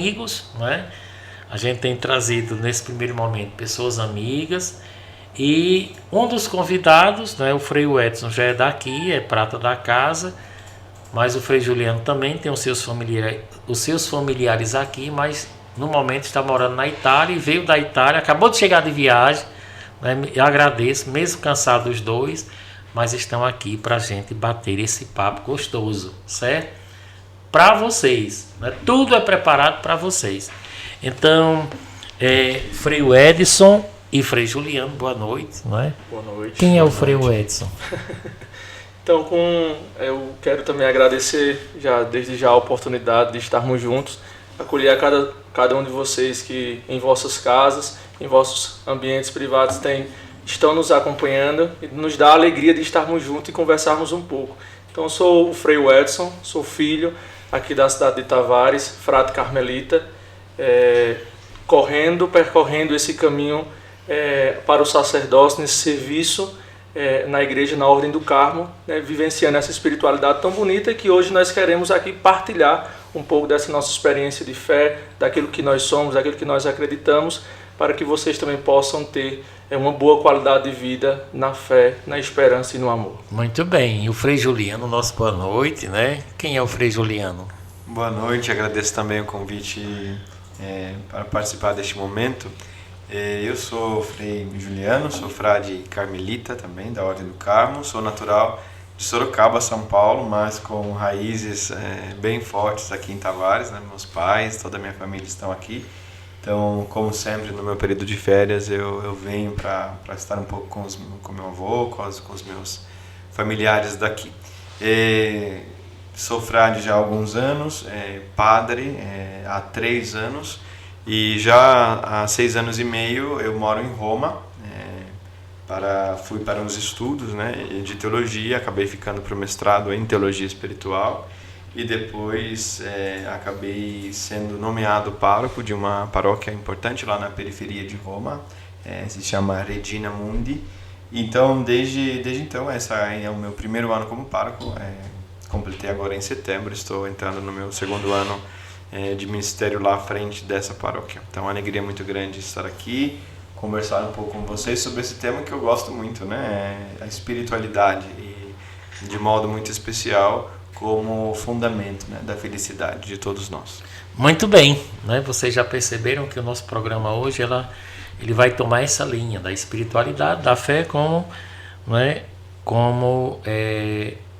amigos, né? A gente tem trazido nesse primeiro momento pessoas amigas e um dos convidados, né, o Frei Edson já é daqui, é prata da casa, mas o Frei Juliano também tem os seus familiares aqui, mas no momento está morando na Itália e veio da Itália, acabou de chegar de viagem, né? Eu agradeço, mesmo cansados os dois, mas estão aqui para a gente bater esse papo gostoso, certo? Para vocês, né? Tudo é preparado para vocês. Então, Frei Edson e Frei Juliano, boa noite, não é? Boa noite. Quem é o Boa Frei noite. Edson? Então, eu quero também agradecer desde já a oportunidade de estarmos juntos, acolher a cada um de vocês que em vossas casas, em vossos ambientes privados estão nos acompanhando e nos dá a alegria de estarmos juntos e conversarmos um pouco. Então, eu sou o Frei Edson, sou filho aqui da cidade de Tavares, frade carmelita, percorrendo esse caminho para o sacerdócio, nesse serviço na igreja, na Ordem do Carmo, né, vivenciando essa espiritualidade tão bonita que hoje nós queremos aqui partilhar um pouco dessa nossa experiência de fé, daquilo que nós somos, daquilo que nós acreditamos, para que vocês também possam ter uma boa qualidade de vida na fé, na esperança e no amor. Muito bem. E o Frei Juliano, nosso boa noite, né? Quem é o Frei Juliano? Boa noite, agradeço também o convite para participar deste momento. Eu sou o Frei Juliano, sou frade carmelita também, da Ordem do Carmo, sou natural de Sorocaba, São Paulo, mas com raízes bem fortes aqui em Tavares, né? Meus pais, toda a minha família estão aqui. Então, como sempre, no meu período de férias, eu venho para estar um pouco com meu avô, com os meus familiares daqui. Sou frade já há alguns anos, padre há 3 anos, e já há 6 anos e meio eu moro em Roma. Fui para uns estudos, né, de teologia, acabei ficando para o mestrado em teologia espiritual. E depois acabei sendo nomeado pároco de uma paróquia importante lá na periferia de Roma, se chama Regina Mundi. Então, desde então, esse é o meu primeiro ano como pároco. Completei agora em setembro, estou entrando no meu 2º ano de ministério lá à frente dessa paróquia. Então, é uma alegria muito grande estar aqui, conversar um pouco com vocês sobre esse tema que eu gosto muito, né? A espiritualidade, e de modo muito especial como fundamento, né, da felicidade de todos nós. Muito bem, né? Vocês já perceberam que o nosso programa hoje ele vai tomar essa linha da espiritualidade, da fé como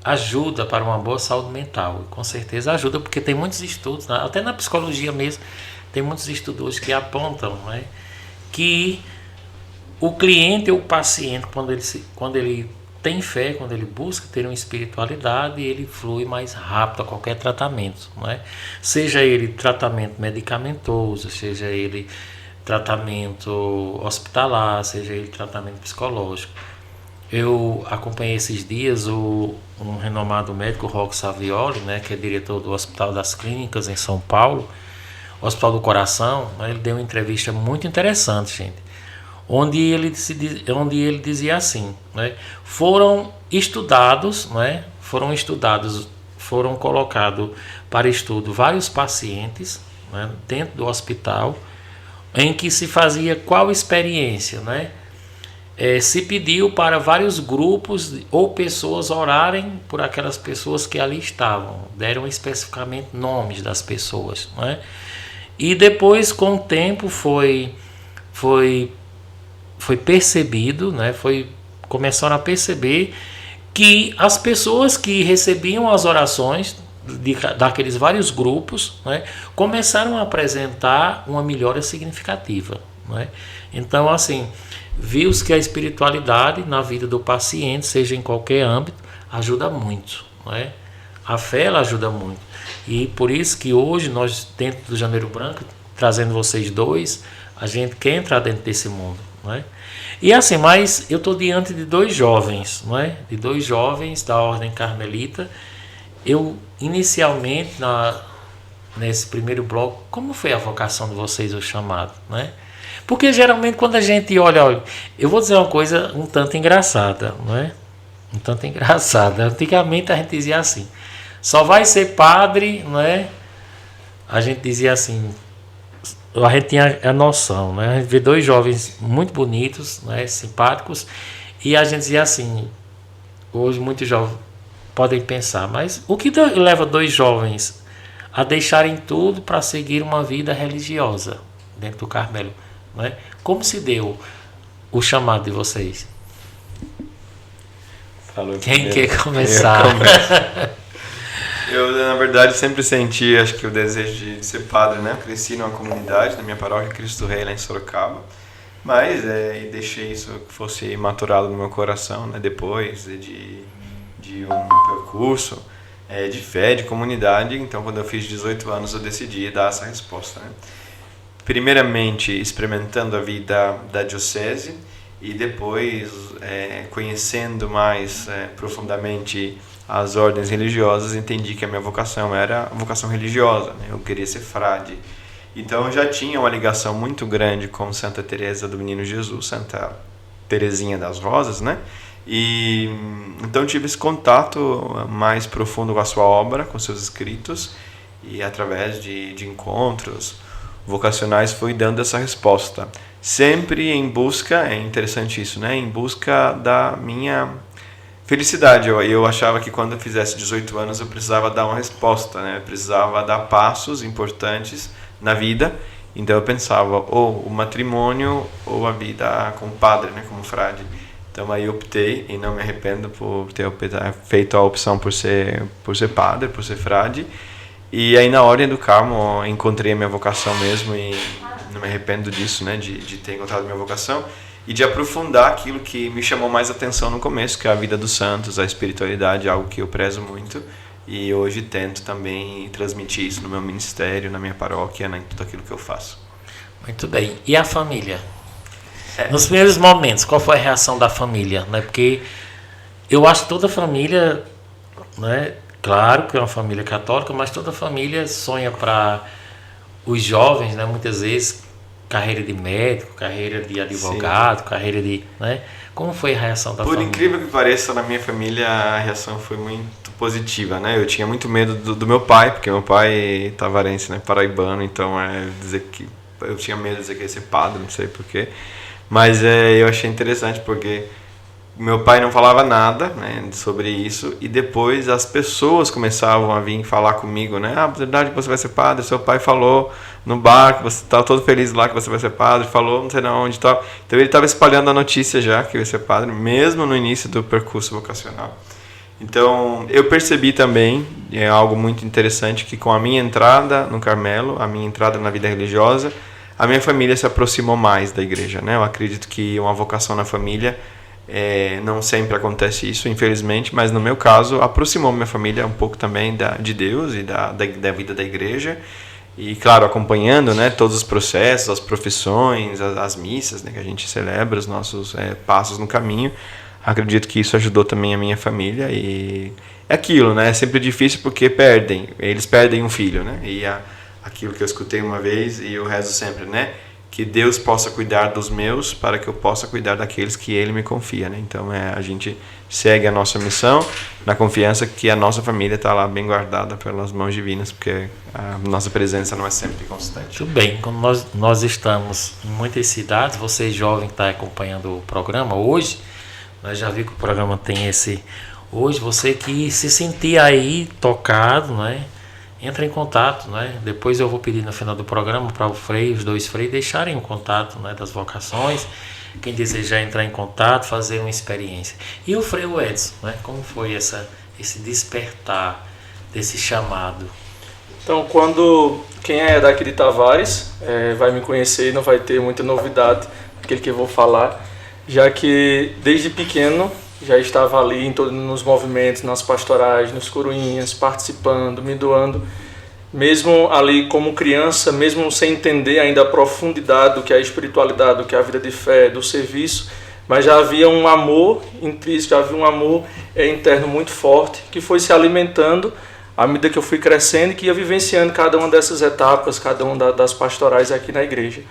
ajuda para uma boa saúde mental. Com certeza ajuda, porque tem muitos estudos, né? Até na psicologia mesmo, tem muitos estudos que apontam, né, que o cliente ou o paciente, quando ele tem fé, quando ele busca ter uma espiritualidade, ele flui mais rápido a qualquer tratamento, não é? Seja ele tratamento medicamentoso, seja ele tratamento hospitalar, seja ele tratamento psicológico. Eu acompanhei esses dias um renomado médico, Rocco Savioli, né, que é diretor do Hospital das Clínicas em São Paulo, Hospital do Coração, né, ele deu uma entrevista muito interessante, gente, onde ele dizia assim, né, foram colocados para estudo vários pacientes, né, dentro do hospital, em que se fazia qual experiência, né? Se pediu para vários grupos ou pessoas orarem por aquelas pessoas que ali estavam, deram especificamente nomes das pessoas, né? E depois, com o tempo, foi percebido, né? Começaram a perceber que as pessoas que recebiam as orações daqueles vários grupos, né, começaram a apresentar uma melhora significativa, né? Então, assim, viu-se que a espiritualidade na vida do paciente, seja em qualquer âmbito, ajuda muito, né? A fé, ela ajuda muito. E por isso que hoje nós, dentro do Janeiro Branco, trazendo vocês dois, a gente quer entrar dentro desse mundo, né? E assim, mas eu estou diante de 2 jovens, não é? De 2 jovens da Ordem Carmelita. Eu, inicialmente, nesse primeiro bloco, como foi a vocação de vocês, o chamado, né? Porque geralmente quando a gente olha, eu vou dizer uma coisa um tanto engraçada, não é? Um tanto engraçada. Antigamente a gente dizia assim, só vai ser padre, não é? A gente dizia assim, a gente tinha a noção, né? A gente vê dois jovens muito bonitos, né? Simpáticos, e a gente dizia assim, hoje muitos jovens podem pensar, mas o que leva dois jovens a deixarem tudo para seguir uma vida religiosa dentro do Carmelo, né? Como se deu o chamado de vocês? Falou Quem primeiro. quer começar? Eu, na verdade, sempre senti, acho que o desejo de ser padre, né? Eu cresci numa comunidade, na minha paróquia Cristo Rei, lá em Sorocaba. Mas deixei isso que fosse maturado no meu coração, né? Depois de um percurso de fé, de comunidade. Então, quando eu fiz 18 anos, eu decidi dar essa resposta, né? Primeiramente, experimentando a vida da diocese e depois conhecendo mais profundamente as ordens religiosas, entendi que a minha vocação era a vocação religiosa, né? Eu queria ser frade. Então eu já tinha uma ligação muito grande com Santa Teresa do Menino Jesus, Santa Teresinha das Rosas, né? E então tive esse contato mais profundo com a sua obra, com seus escritos, e através de encontros vocacionais fui dando essa resposta. Sempre em busca, é interessante isso, né? Em busca da minha felicidade. Eu achava que quando eu fizesse 18 anos eu precisava dar uma resposta, né? Eu precisava dar passos importantes na vida. Então eu pensava ou o matrimônio ou a vida como padre, né? Como frade. Então aí eu optei, e não me arrependo por ter feito a opção por ser padre, por ser frade. E aí na Ordem do Carmo encontrei a minha vocação mesmo e não me arrependo disso, né? De ter encontrado a minha vocação e de aprofundar aquilo que me chamou mais atenção no começo, que é a vida dos santos, a espiritualidade, algo que eu prezo muito. E hoje tento também transmitir isso no meu ministério, na minha paróquia, em tudo aquilo que eu faço. Muito bem. E a família? Nos primeiros momentos, qual foi a reação da família? Né? Porque eu acho que toda família, né? Claro que é uma família católica, mas toda família sonha para os jovens, né? Muitas vezes, carreira de médico, carreira de advogado, sim, carreira de... Né? Como foi a reação da família? Por incrível que pareça, na minha família a reação foi muito positiva, né? Eu tinha muito medo do meu pai, porque meu pai é tavarense, né? Paraibano, então dizer que eu tinha medo de dizer que ia ser padre, não sei porquê. Mas eu achei interessante porque meu pai não falava nada, né, sobre isso, e depois as pessoas começavam a vir falar comigo, né? Ah, verdade que você vai ser padre, seu pai falou no bar que você está todo feliz lá que você vai ser padre, falou não sei na onde e tal. Então ele estava espalhando a notícia já que eu ia ser padre, mesmo no início do percurso vocacional. Então eu percebi também, algo muito interessante, que com a minha entrada no Carmelo, a minha entrada na vida religiosa, a minha família se aproximou mais da igreja, né? Eu acredito que uma vocação na família, não sempre acontece isso, infelizmente, mas no meu caso aproximou minha família um pouco também de Deus e da vida da igreja. E claro, acompanhando, né, todos os processos, as profissões, as missas, né, que a gente celebra, os nossos passos no caminho. Acredito que isso ajudou também a minha família. E é aquilo, né? É sempre difícil porque eles perdem um filho, né? E aquilo que eu escutei uma vez e eu rezo sempre, né? Que Deus possa cuidar dos meus para que eu possa cuidar daqueles que Ele me confia, né? Então a gente segue a nossa missão na confiança que a nossa família está lá bem guardada pelas mãos divinas, porque a nossa presença não é sempre constante. Tudo bem, como nós estamos em muitas cidades, você jovem que está acompanhando o programa hoje, nós já vi que o programa tem esse... Hoje, você que se sentir aí tocado, né? Entra em contato, né? Depois eu vou pedir no final do programa para os dois freios deixarem o contato, né, das vocações. Quem desejar entrar em contato, fazer uma experiência. E o Frei Edson, né? Como foi esse despertar desse chamado? Então, quem é daqui de Tavares vai me conhecer e não vai ter muita novidade daquele que eu vou falar, já que desde pequeno já estava ali nos movimentos, nas pastorais, nos coroinhas, participando, me doando, mesmo ali como criança, mesmo sem entender ainda a profundidade do que é a espiritualidade, do que é a vida de fé, do serviço, mas já havia um amor intrínseco, já havia um amor interno muito forte, que foi se alimentando à medida que eu fui crescendo e que ia vivenciando cada uma dessas etapas, cada uma das pastorais aqui na igreja.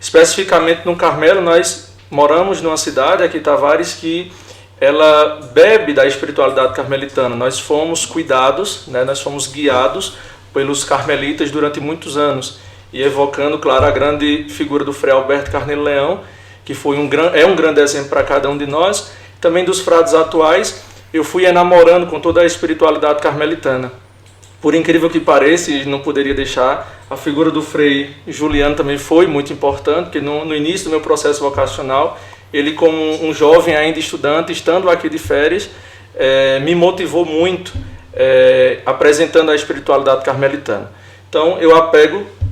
Especificamente no Carmelo, nós moramos numa cidade, aqui em Tavares, que ela bebe da espiritualidade carmelitana. Nós fomos cuidados, né? Nós fomos guiados pelos carmelitas durante muitos anos. e evocando, claro, a grande figura do Frei Alberto Carneiro Leão, que foi um grande exemplo para cada um de nós, também dos frades atuais. Eu fui enamorando com toda a espiritualidade carmelitana. Por incrível que pareça, e não poderia deixar, a figura do Frei Juliano também foi muito importante, porque no início do meu processo vocacional, ele, como um jovem ainda estudante, estando aqui de férias, me motivou muito, apresentando a espiritualidade carmelitana. Então eu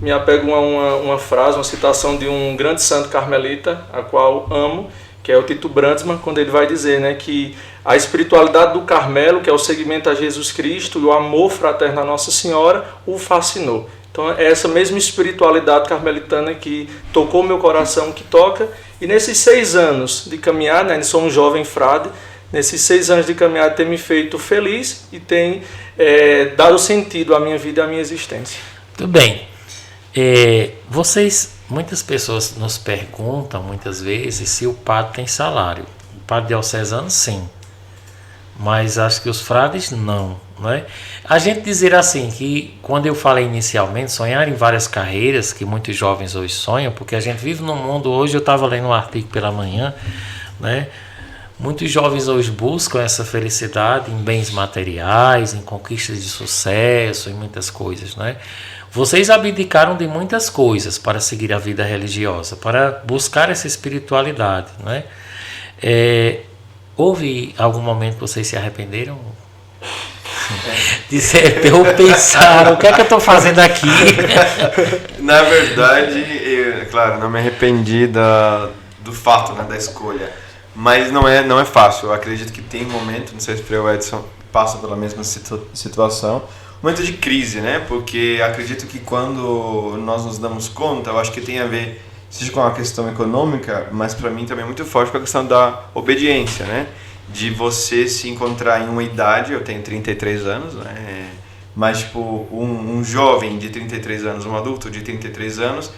me apego a uma frase, uma citação de um grande santo carmelita, a qual amo, que é o Tito Brandsma, quando ele vai dizer, né, que a espiritualidade do Carmelo, que é o seguimento a Jesus Cristo e o amor fraterno à Nossa Senhora, o fascinou. Então é essa mesma espiritualidade carmelitana que tocou meu coração, que toca. E nesses 6 anos de caminhada, né, sou um jovem frade, nesses 6 anos de caminhada tem me feito feliz e tem dado sentido à minha vida e à minha existência. Tudo bem. Muitas pessoas nos perguntam muitas vezes se o padre tem salário. O padre diocesano, sim. Mas acho que os frades não, né? A gente dizer assim, que quando eu falei inicialmente, sonhar em várias carreiras, que muitos jovens hoje sonham, porque a gente vive num mundo hoje, eu estava lendo um artigo pela manhã, né? Muitos jovens hoje buscam essa felicidade em bens materiais, em conquistas de sucesso, em muitas coisas, né? Vocês abdicaram de muitas coisas para seguir a vida religiosa, para buscar essa espiritualidade, né? Houve algum momento que vocês se arrependeram? Ou pensaram, o que é que eu estou fazendo aqui? Na verdade, claro, não me arrependi do fato, né, da escolha. Mas não é fácil. Eu acredito que tem momento, não sei se o Frei Edson passa pela mesma situação, momento de crise, né? Porque acredito que quando nós nos damos conta, eu acho que tem a ver, seja com a questão econômica, mas para mim também é muito forte com a questão da obediência, né? De você se encontrar em uma idade, eu tenho 33 anos, né? Mas tipo, um jovem de 33 anos, um adulto de 33 anos,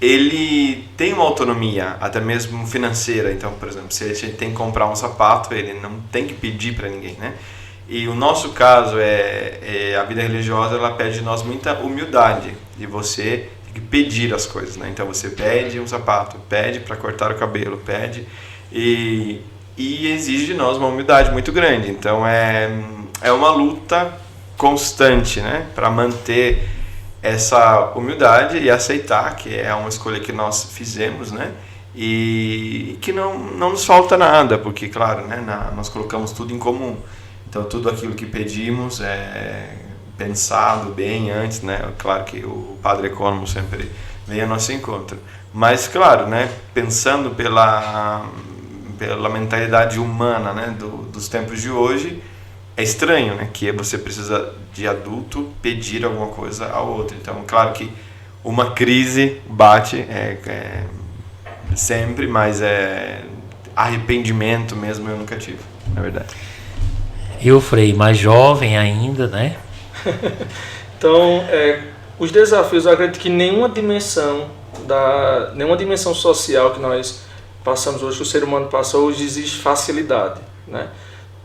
ele tem uma autonomia, até mesmo financeira. Então, por exemplo, se ele tem que comprar um sapato, ele não tem que pedir para ninguém, né? E o nosso caso a vida religiosa, ela pede de nós muita humildade, de você tem que pedir as coisas, né? Então você pede um sapato, pede para cortar o cabelo, pede e exige de nós uma humildade muito grande. Então é uma luta constante, né, para manter essa humildade e aceitar que é uma escolha que nós fizemos, né, e que não nos falta nada, porque claro, né, nós colocamos tudo em comum. Então tudo aquilo que pedimos é pensado bem antes, né? Claro que o Padre Econômico sempre vem ao nosso encontro, mas claro, né, pensando pela mentalidade humana, né, dos tempos de hoje, é estranho, né, que você precisa de adulto pedir alguma coisa ao outro. Então, claro que uma crise bate sempre, mas arrependimento mesmo eu nunca tive, na verdade. E o Frei, mais jovem ainda, né? Então, os desafios, eu acredito que nenhuma dimensão social que nós passamos hoje, que o ser humano passa hoje, existe facilidade, né?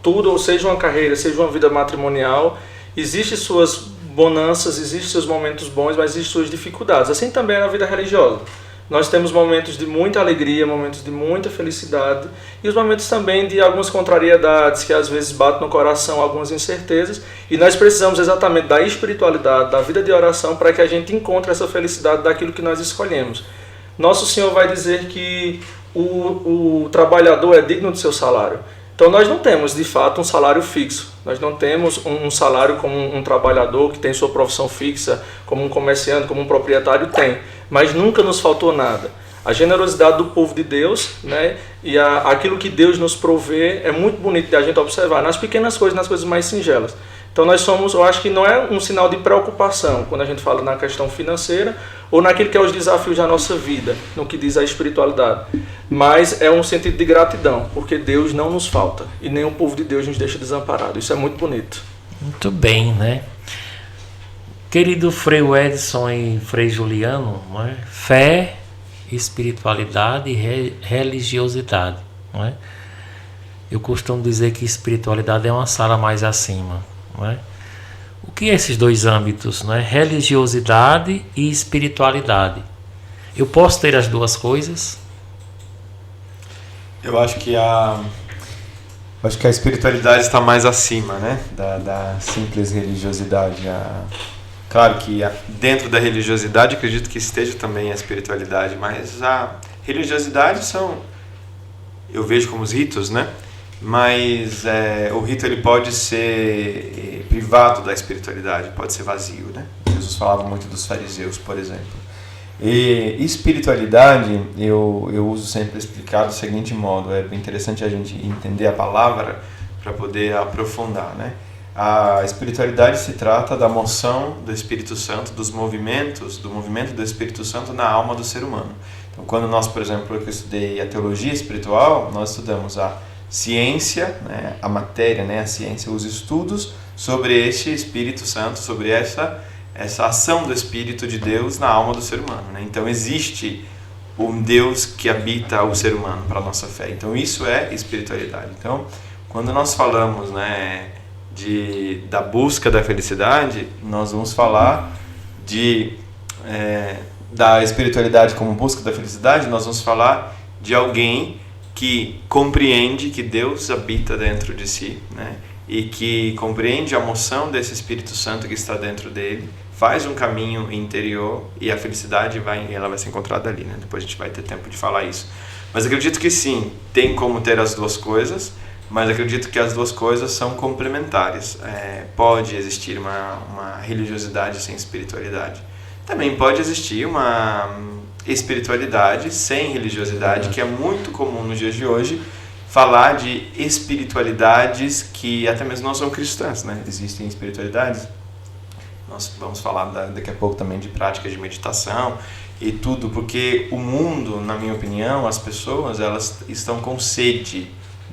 Tudo, seja uma carreira, seja uma vida matrimonial, existem suas bonanças, existem seus momentos bons, mas existem suas dificuldades. Assim também é na vida religiosa. Nós temos momentos de muita alegria, momentos de muita felicidade e os momentos também de algumas contrariedades que às vezes batem no coração, algumas incertezas, e nós precisamos exatamente da espiritualidade, da vida de oração para que a gente encontre essa felicidade daquilo que nós escolhemos. Nosso Senhor vai dizer que o trabalhador é digno do seu salário. Então nós não temos de fato um salário fixo, nós não temos um salário como um trabalhador que tem sua profissão fixa, como um comerciante, como um proprietário tem, mas nunca nos faltou nada. A generosidade do povo de Deus, né, e aquilo que Deus nos provê é muito bonito de a gente observar nas pequenas coisas, nas coisas mais singelas. Então nós somos, eu acho que não é um sinal de preocupação quando a gente fala na questão financeira ou naquilo que é os desafios da nossa vida, no que diz a espiritualidade, mas é um sentido de gratidão, porque Deus não nos falta e nem o povo de Deus nos deixa desamparado. Isso é muito bonito. Muito bem, né? Querido Frei Edson e Frei Juliano, né? Fé, espiritualidade e religiosidade, não é? Eu costumo dizer que espiritualidade é uma sala mais acima, não é? O que é esses dois âmbitos, né? Religiosidade e espiritualidade. Eu posso ter as duas coisas? Eu acho que a espiritualidade está mais acima, né, da simples religiosidade. Claro que dentro da religiosidade acredito que esteja também a espiritualidade, mas a religiosidade eu vejo como os ritos, né? Mas o rito ele pode ser privado da espiritualidade, pode ser vazio, né? Jesus falava muito dos fariseus, por exemplo. E espiritualidade eu uso sempre explicar do seguinte modo: é interessante a gente entender a palavra para poder aprofundar, né? A espiritualidade se trata da moção do Espírito Santo, do movimento do Espírito Santo na alma do ser humano. Então, quando nós, por exemplo, eu estudei a teologia espiritual, nós estudamos a ciência, né, a matéria, né, a ciência, os estudos sobre este Espírito Santo, sobre essa ação do Espírito de Deus na alma do ser humano, né? Então existe um Deus que habita o ser humano para a nossa fé. Então isso é espiritualidade. Então quando nós falamos, né, da busca da felicidade, nós vamos falar da espiritualidade como busca da felicidade, nós vamos falar de alguém que compreende que Deus habita dentro de si, né? E que compreende a moção desse Espírito Santo que está dentro dele, faz um caminho interior e a felicidade ela vai ser encontrada ali, né? Depois a gente vai ter tempo de falar isso. Mas acredito que sim, tem como ter as duas coisas, mas acredito que as duas coisas são complementares. Pode existir uma religiosidade sem espiritualidade. Também pode existir uma espiritualidade sem religiosidade, que é muito comum nos dias de hoje, falar de espiritualidades que até mesmo não são cristãs, né? Existem espiritualidades. Nós vamos falar daqui a pouco também de práticas de meditação e tudo, porque o mundo, na minha opinião, as pessoas, elas estão com sede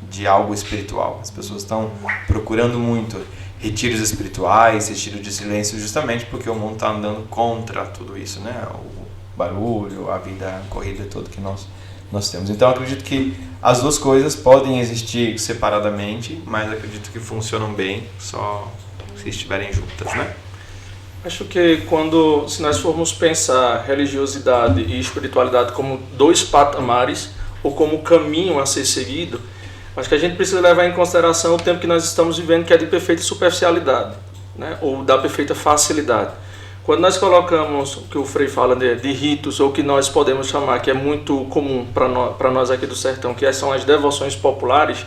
de algo espiritual. As pessoas estão procurando muito retiros espirituais, retiro de silêncio, justamente porque o mundo está andando contra tudo isso, né? O barulho, a vida corrida toda que nós temos. Então, acredito que as duas coisas podem existir separadamente, mas acredito que funcionam bem só se estiverem juntas, né? Acho que se nós formos pensar religiosidade e espiritualidade como dois patamares ou como caminho a ser seguido, acho que a gente precisa levar em consideração o tempo que nós estamos vivendo, que é de perfeita superficialidade, né? Ou da perfeita facilidade. Quando nós colocamos o que o Frei fala de ritos, ou que nós podemos chamar, que é muito comum para nós aqui do sertão, que são as devoções populares,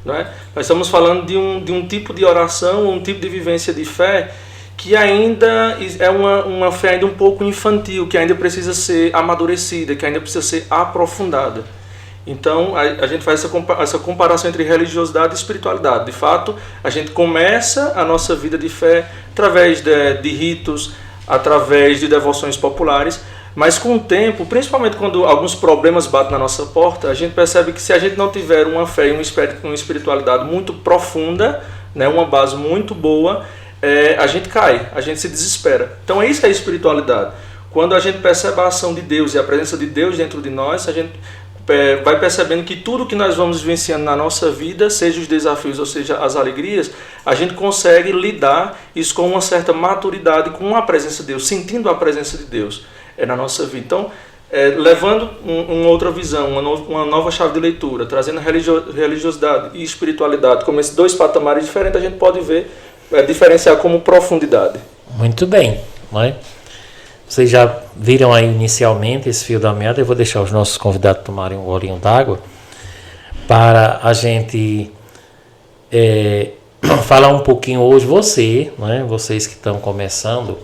né? Nós estamos falando de um tipo de oração, um tipo de vivência de fé que ainda é uma fé ainda um pouco infantil, que ainda precisa ser amadurecida, que ainda precisa ser aprofundada. Então, a gente faz essa comparação entre religiosidade e espiritualidade. De fato, a gente começa a nossa vida de fé através de ritos, através de devoções populares, mas com o tempo, principalmente quando alguns problemas batem na nossa porta, a gente percebe que se a gente não tiver uma fé e uma espiritualidade muito profunda, né, uma base muito boa, a gente cai, a gente se desespera. Então é isso que é a espiritualidade. Quando a gente percebe a ação de Deus e a presença de Deus dentro de nós, a gente vai percebendo que tudo que nós vamos vivenciando na nossa vida, seja os desafios ou seja as alegrias, a gente consegue lidar isso com uma certa maturidade, com a presença de Deus, sentindo a presença de Deus na nossa vida. Então, levando uma outra visão, uma nova chave de leitura, trazendo religiosidade e espiritualidade como esses dois patamares diferentes, a gente pode diferenciar como profundidade. Muito bem, né? Vocês já viram aí inicialmente esse fio da meada. Eu vou deixar os nossos convidados tomarem um golinho d'água para a gente falar um pouquinho hoje, vocês que estão começando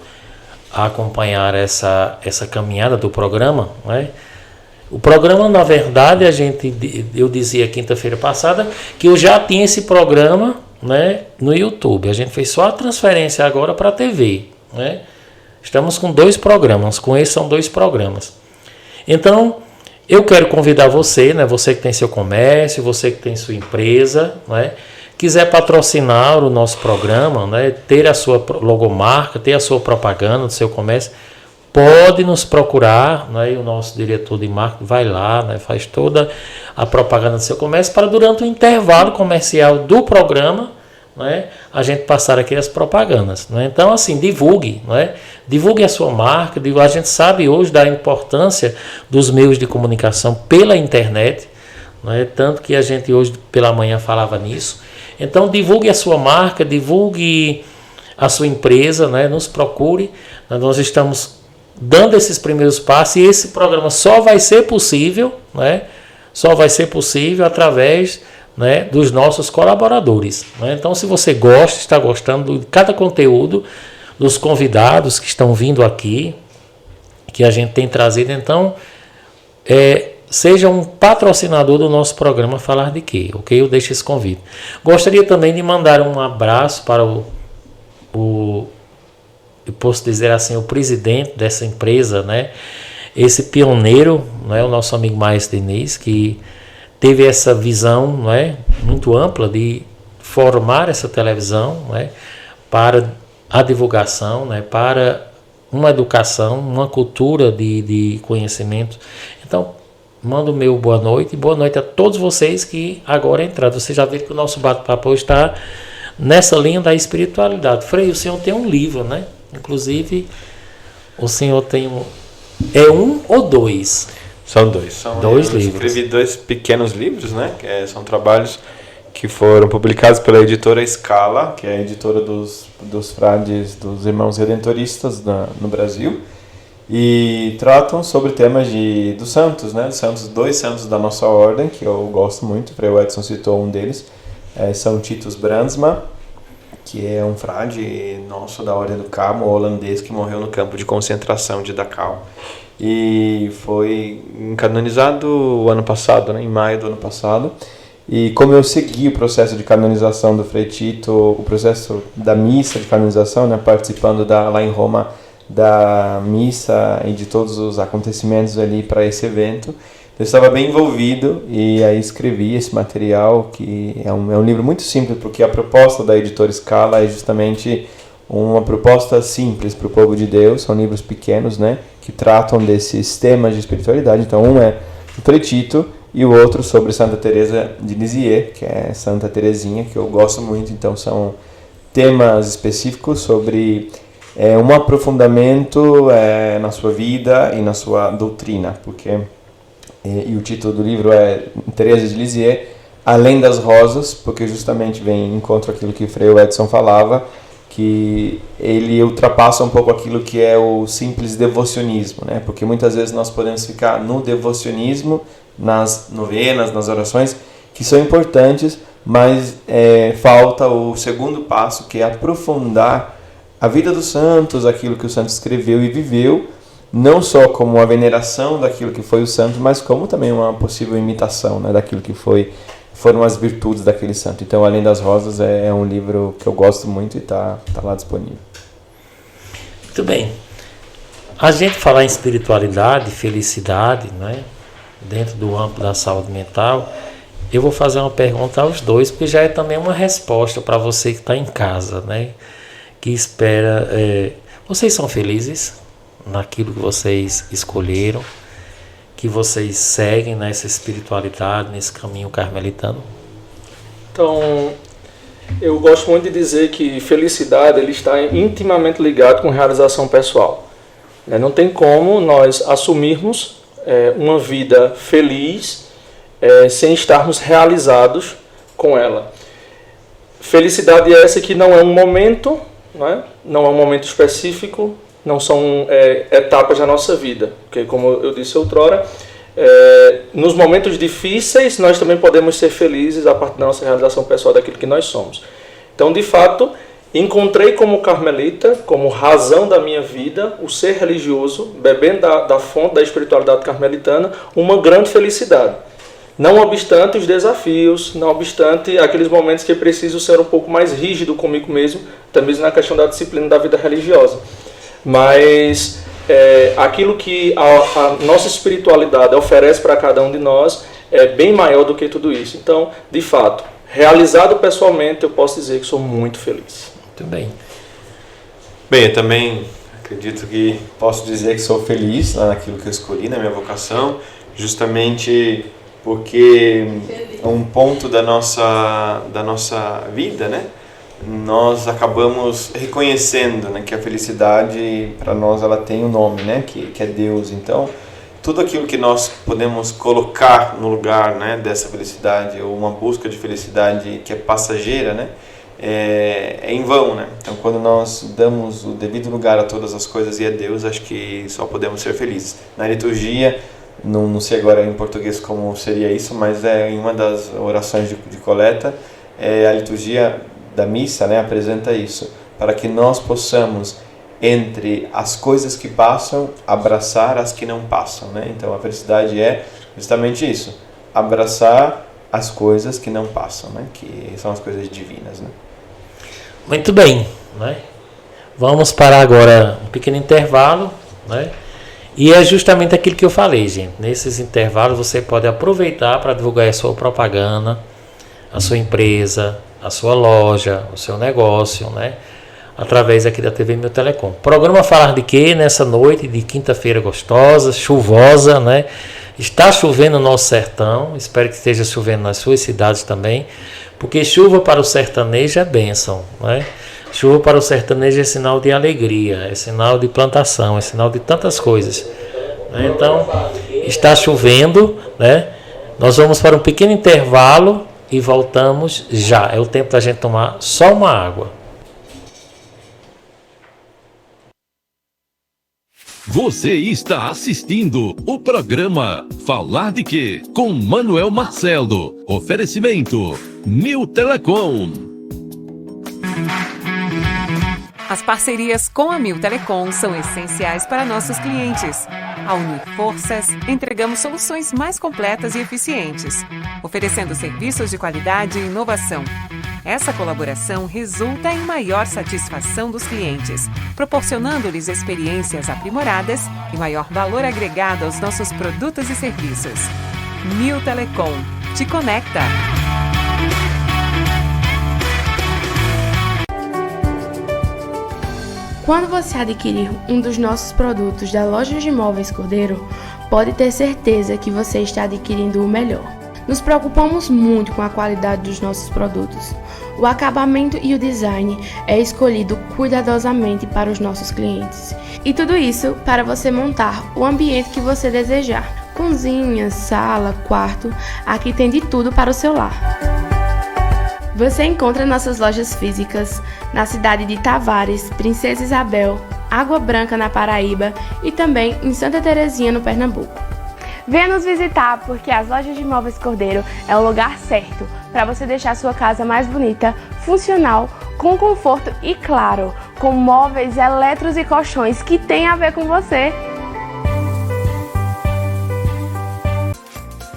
a acompanhar essa caminhada do programa, né? O programa, na verdade, eu dizia quinta-feira passada que eu já tinha esse programa, né, no YouTube. A gente fez só a transferência agora para a TV, né? Estamos com 2 programas, com esse são 2 programas. Então, eu quero convidar você, né, você que tem seu comércio, você que tem sua empresa, né, quiser patrocinar o nosso programa, né, ter a sua logomarca, ter a sua propaganda do seu comércio, pode nos procurar, né, e o nosso diretor de marketing vai lá, né, faz toda a propaganda do seu comércio para, durante o intervalo comercial do programa, né, a gente passar aqui as propagandas. Não é? Então, assim, divulgue, não é? Divulgue a sua marca. A gente sabe hoje da importância dos meios de comunicação pela internet, não é? Tanto que a gente hoje pela manhã falava nisso. Então, divulgue a sua marca, divulgue a sua empresa, né? Nos procure. Nós estamos dando esses primeiros passos e esse programa só vai ser possível, né? Só vai ser possível através, né, dos nossos colaboradores. Né? Então, se você gosta, está gostando de cada conteúdo, dos convidados que estão vindo aqui, que a gente tem trazido, então, seja um patrocinador do nosso programa Falar de Quê? Ok? Eu deixo esse convite. Gostaria também de mandar um abraço para eu posso dizer assim, o presidente dessa empresa, né? Esse pioneiro, né? O nosso amigo Maestro Diniz, que teve essa visão, não é, muito ampla de formar essa televisão, não é, para a divulgação, né, para uma educação, uma cultura de conhecimento. Então, mando o meu boa noite e boa noite a todos vocês que agora entraram. Você já viu que o nosso bate-papo está nessa linha da espiritualidade. Frei, o senhor tem um livro, né? Inclusive, o senhor tem um ou dois? São dois. Dois livros. Eu escrevi 2 pequenos livros, né? São trabalhos que foram publicados pela editora Scala, que é a editora dos frades, dos irmãos redentoristas no Brasil, e tratam sobre temas dos santos, né? Dois santos da nossa ordem, que eu gosto muito, o Frei Edson citou um deles, São Titus Brandsma, que é um frade nosso da Ordem do Carmo, holandês, que morreu no campo de concentração de Dachau. E foi canonizado o ano passado, né, em maio do ano passado. E como eu segui o processo de canonização do Frei Tito, o processo da missa de canonização, né, participando lá em Roma da missa e de todos os acontecimentos ali para esse evento, eu estava bem envolvido e aí escrevi esse material, que é um livro muito simples, porque a proposta da editora Scala é justamente uma proposta simples para o povo de Deus. São livros pequenos, né, que tratam desses temas de espiritualidade. Então, um é o Frei Tito e o outro sobre Santa Teresa de Lisieux, que é Santa Teresinha, que eu gosto muito. Então, são temas específicos sobre um aprofundamento na sua vida e na sua doutrina, porque e o título do livro é Teresa de Lisieux, Além das Rosas, porque justamente vem em encontro aquilo que o Frei Edson falava, que ele ultrapassa um pouco aquilo que é o simples devocionismo, né? Porque muitas vezes nós podemos ficar no devocionismo, nas novenas, nas orações, que são importantes, mas falta o segundo passo, que é aprofundar a vida dos santos, aquilo que o santo escreveu e viveu, não só como uma veneração daquilo que foi o santo, mas como também uma possível imitação, né, daquilo que foram as virtudes daquele santo. Então, Além das Rosas é um livro que eu gosto muito e está lá disponível. Muito bem. A gente falar em espiritualidade, felicidade, né, dentro do âmbito da saúde mental, eu vou fazer uma pergunta aos dois, porque já é também uma resposta para você que está em casa, né, que espera... vocês são felizes naquilo que vocês escolheram, que vocês seguem nessa espiritualidade, nesse caminho carmelitano? Então, eu gosto muito de dizer que felicidade ele está intimamente ligado com realização pessoal. Não tem como nós assumirmos uma vida feliz sem estarmos realizados com ela. Felicidade é essa que não é um momento, não é um momento específico, não são etapas da nossa vida, porque como eu disse outrora, nos momentos difíceis nós também podemos ser felizes a partir da nossa realização pessoal daquilo que nós somos. Então, de fato, encontrei como carmelita, como razão da minha vida, o ser religioso, bebendo da fonte da espiritualidade carmelitana, uma grande felicidade. Não obstante os desafios, não obstante aqueles momentos que eu preciso ser um pouco mais rígido comigo mesmo, também na questão da disciplina da vida religiosa. Mas aquilo que a nossa espiritualidade oferece para cada um de nós é bem maior do que tudo isso. Então, de fato, realizado pessoalmente, eu posso dizer que sou muito feliz. Muito bem. Bem, eu também acredito que posso dizer que sou feliz naquilo que eu escolhi, na minha vocação, justamente porque um ponto da nossa vida, né? nós acabamos reconhecendo, né, que a felicidade, para nós, ela tem um nome, né, que é Deus. Então, tudo aquilo que nós podemos colocar no lugar, né, dessa felicidade, ou uma busca de felicidade que é passageira, né, é em vão, né? Então, quando nós damos o devido lugar a todas as coisas e a Deus, acho que só podemos ser felizes. Na liturgia, não sei agora em português como seria isso, mas em uma das orações de coleta, a liturgia da missa, né, apresenta isso, para que nós possamos, entre as coisas que passam, abraçar as que não passam, né? Então, a felicidade é justamente isso, abraçar as coisas que não passam, né? Que são as coisas divinas, né? Muito bem, né? Vamos parar agora um pequeno intervalo, né? E é justamente aquilo que eu falei, gente. Nesses intervalos você pode aproveitar para divulgar a sua propaganda, a sua empresa, a sua loja, o seu negócio, né? Através aqui da TV Mil Telecom. Programa Falar de Quê? Nessa noite de quinta-feira gostosa, chuvosa, né? Está chovendo no nosso sertão, espero que esteja chovendo nas suas cidades também, porque chuva para o sertanejo é bênção, né? Chuva para o sertanejo é sinal de alegria, é sinal de plantação, é sinal de tantas coisas, né? Então, está chovendo, né? Nós vamos para um pequeno intervalo e voltamos já. É o tempo da gente tomar só uma água. Você está assistindo o programa Falar de Quê? Com Manuel Marcelo. Oferecimento Mil Telecom. As parcerias com a Mil Telecom são essenciais para nossos clientes. Ao unir forças, entregamos soluções mais completas e eficientes, oferecendo serviços de qualidade e inovação. Essa colaboração resulta em maior satisfação dos clientes, proporcionando-lhes experiências aprimoradas e maior valor agregado aos nossos produtos e serviços. Mil Telecom te conecta. Quando você adquirir um dos nossos produtos da loja de imóveis Cordeiro, pode ter certeza que você está adquirindo o melhor. Nos preocupamos muito com a qualidade dos nossos produtos. O acabamento e o design é escolhido cuidadosamente para os nossos clientes. E tudo isso para você montar o ambiente que você desejar. Cozinha, sala, quarto, aqui tem de tudo para o seu lar. Você encontra nossas lojas físicas na cidade de Tavares, Princesa Isabel, Água Branca na Paraíba e também em Santa Terezinha, no Pernambuco. Venha nos visitar, porque as lojas de imóveis Cordeiro é o lugar certo para você deixar sua casa mais bonita, funcional, com conforto e, claro, com móveis, eletros e colchões que tem a ver com você.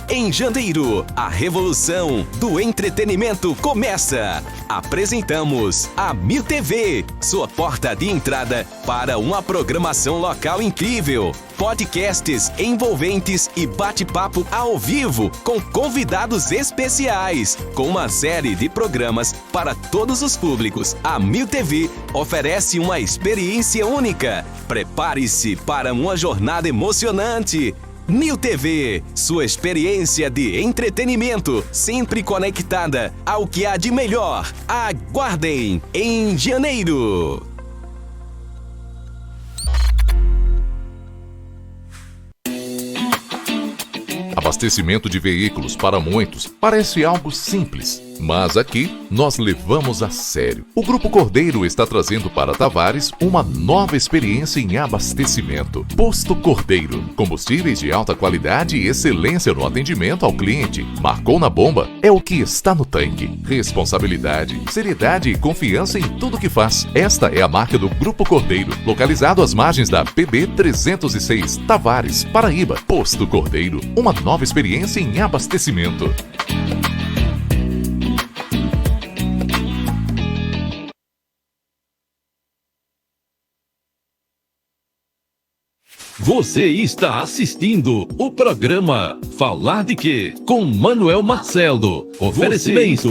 Em janeiro, a revolução do entretenimento começa. Apresentamos a Mil TV, sua porta de entrada para uma programação local incrível. Podcasts envolventes e bate-papo ao vivo com convidados especiais. Com uma série de programas para todos os públicos, a Mil TV oferece uma experiência única. Prepare-se para uma jornada emocionante. Mil TV, sua experiência de entretenimento, sempre conectada ao que há de melhor. Aguardem em janeiro. Abastecimento de veículos para muitos parece algo simples, mas aqui nós levamos a sério. O Grupo Cordeiro está trazendo para Tavares uma nova experiência em abastecimento. Posto Cordeiro, combustíveis de alta qualidade e excelência no atendimento ao cliente. Marcou na bomba, é o que está no tanque. Responsabilidade, seriedade e confiança em tudo que faz. Esta é a marca do Grupo Cordeiro, localizado às margens da PB 306, Tavares, Paraíba. Posto Cordeiro, uma nova experiência em abastecimento. Você está assistindo o programa Falar de Quê? Com Manuel Marcelo. Oferecimento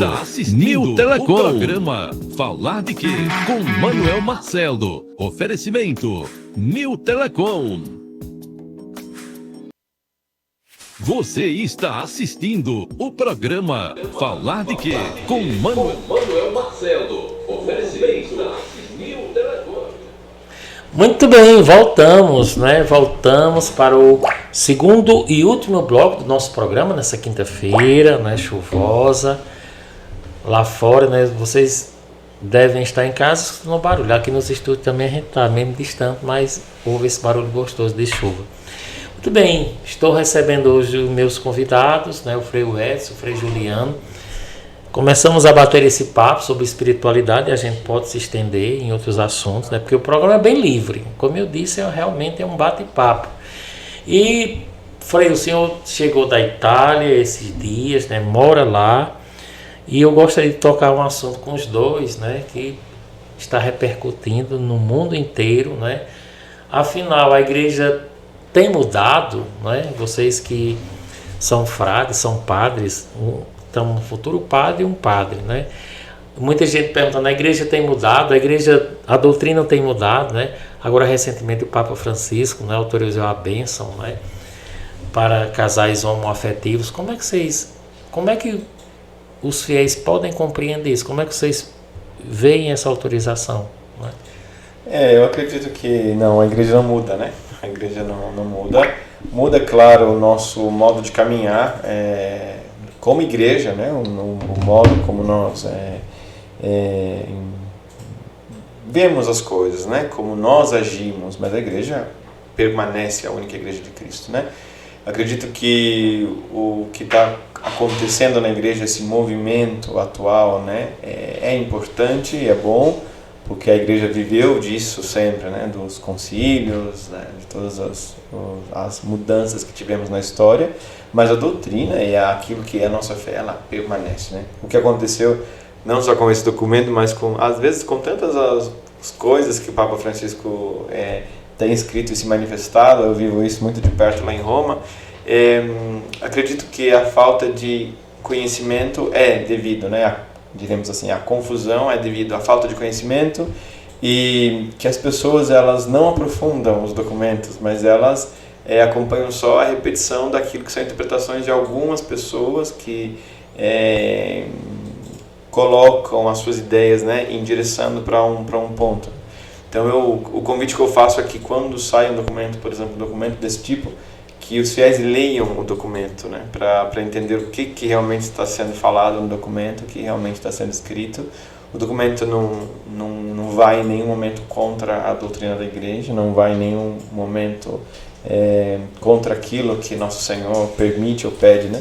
Mil Telecom. O programa Falar de Quê? Com Manuel Marcelo. Oferecimento Mil Telecom. Você está assistindo o programa Falar de Quê? Com Manuel Marcelo. Muito bem, voltamos, né? Voltamos para o segundo e último bloco do nosso programa nessa quinta-feira, né? Chuvosa. Lá fora, né? Vocês devem estar em casa escutando barulho. Aqui nos estúdios também a gente está mesmo distante, mas ouve esse barulho gostoso de chuva. Muito bem, estou recebendo hoje os meus convidados, né? O Frei Edson, o Frei Juliano. Começamos a bater esse papo sobre espiritualidade e a gente pode se estender em outros assuntos, né? Porque o programa é bem livre. Como eu disse, realmente é um bate-papo. E, Frei, o senhor chegou da Itália esses dias, né? Mora lá. E eu gostaria de tocar um assunto com os dois, né? Que está repercutindo no mundo inteiro, né? Afinal, a igreja tem mudado, né? Vocês que são frades, são padres, então, um futuro padre e um padre, né? Muita gente perguntando, a igreja tem mudado, a doutrina tem mudado, né? Agora, recentemente, o Papa Francisco, né, autorizou a bênção, né, para casais homoafetivos. Como é que os fiéis podem compreender isso? Como é que vocês veem essa autorização, né? Eu acredito que não, a igreja não muda, né? A igreja não muda. Muda, claro, o nosso modo de caminhar, como igreja, né? O modo como nós vemos as coisas, né? Como nós agimos, mas a igreja permanece a única igreja de Cristo, né? Acredito que o que está acontecendo na igreja, esse movimento atual, né? É importante, é bom, porque a igreja viveu disso sempre, né? Dos concílios, né? De todas as mudanças que tivemos na história. Mas a doutrina e aquilo que é a nossa fé, ela permanece, né? O que aconteceu, não só com esse documento, mas às vezes com tantas as coisas que o Papa Francisco tem escrito e se manifestado, eu vivo isso muito de perto lá em Roma, acredito que a falta de conhecimento é devido, né? Digamos assim, a confusão é devido à falta de conhecimento e que as pessoas, elas não aprofundam os documentos, mas elas acompanham só a repetição daquilo que são interpretações de algumas pessoas que colocam as suas ideias, né, endereçando para um ponto. Então o convite que eu faço é que quando sai um documento, por exemplo, um documento desse tipo, que os fiéis leiam o documento, né, para entender o que realmente está sendo falado no documento, o que realmente está sendo escrito. O documento não vai em nenhum momento contra a doutrina da igreja, não vai em nenhum momento contra aquilo que Nosso Senhor permite ou pede, né?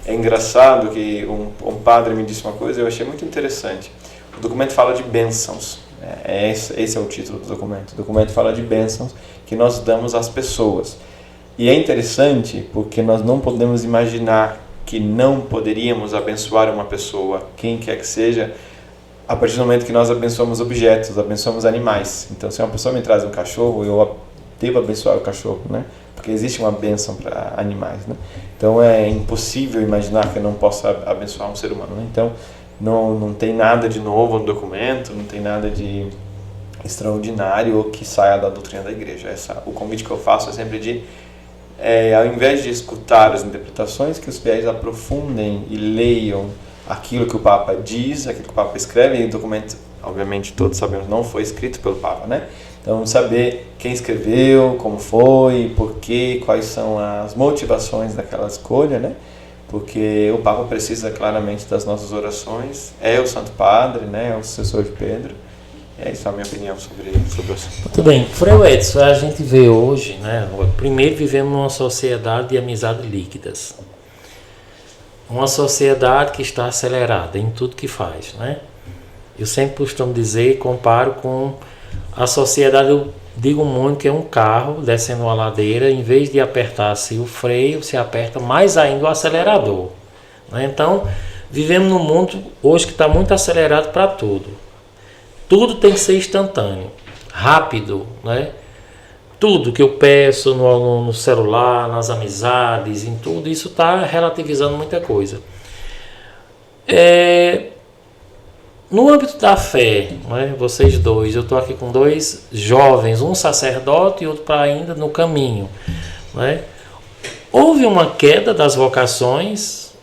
É engraçado que um padre me disse uma coisa, eu achei muito interessante. O documento fala de bênçãos, esse é o título do documento. O documento fala de bênçãos que nós damos às pessoas. E é interessante porque nós não podemos imaginar que não poderíamos abençoar uma pessoa, quem quer que seja, a partir do momento que nós abençoamos objetos, abençoamos animais. Então, se uma pessoa me traz um cachorro, eu devo abençoar o cachorro, né? Porque existe uma bênção para animais, né? Então é impossível imaginar que eu não possa abençoar um ser humano, né? Então não tem nada de novo no documento, não tem nada de extraordinário que saia da doutrina da igreja. O convite que eu faço é sempre ao invés de escutar as interpretações, que os fiéis aprofundem e leiam aquilo que o Papa diz, aquilo que o Papa escreve, e o documento, obviamente todos sabemos, não foi escrito pelo Papa, né? Então, saber quem escreveu, como foi, por quê, quais são as motivações daquela escolha, né? Porque o Papa precisa claramente das nossas orações, é o Santo Padre, né? É o sucessor de Pedro. É isso a minha opinião sobre o assunto. Muito bem. Frei Edson, a gente vê hoje, né? Primeiro, vivemos numa sociedade de amizades líquidas. Uma sociedade que está acelerada em tudo que faz, né? Eu sempre costumo dizer, comparo com a sociedade, eu digo muito que é um carro descendo uma ladeira, em vez de apertar-se o freio, se aperta mais ainda o acelerador, né? Então, vivemos num mundo hoje que está muito acelerado para tudo. Tudo tem que ser instantâneo, rápido, né? Tudo que eu peço no celular, nas amizades, em tudo, isso está relativizando muita coisa. No âmbito da fé, né, vocês dois, eu estou aqui com dois jovens, um sacerdote e outro para ainda no caminho, né? Houve uma queda das vocações,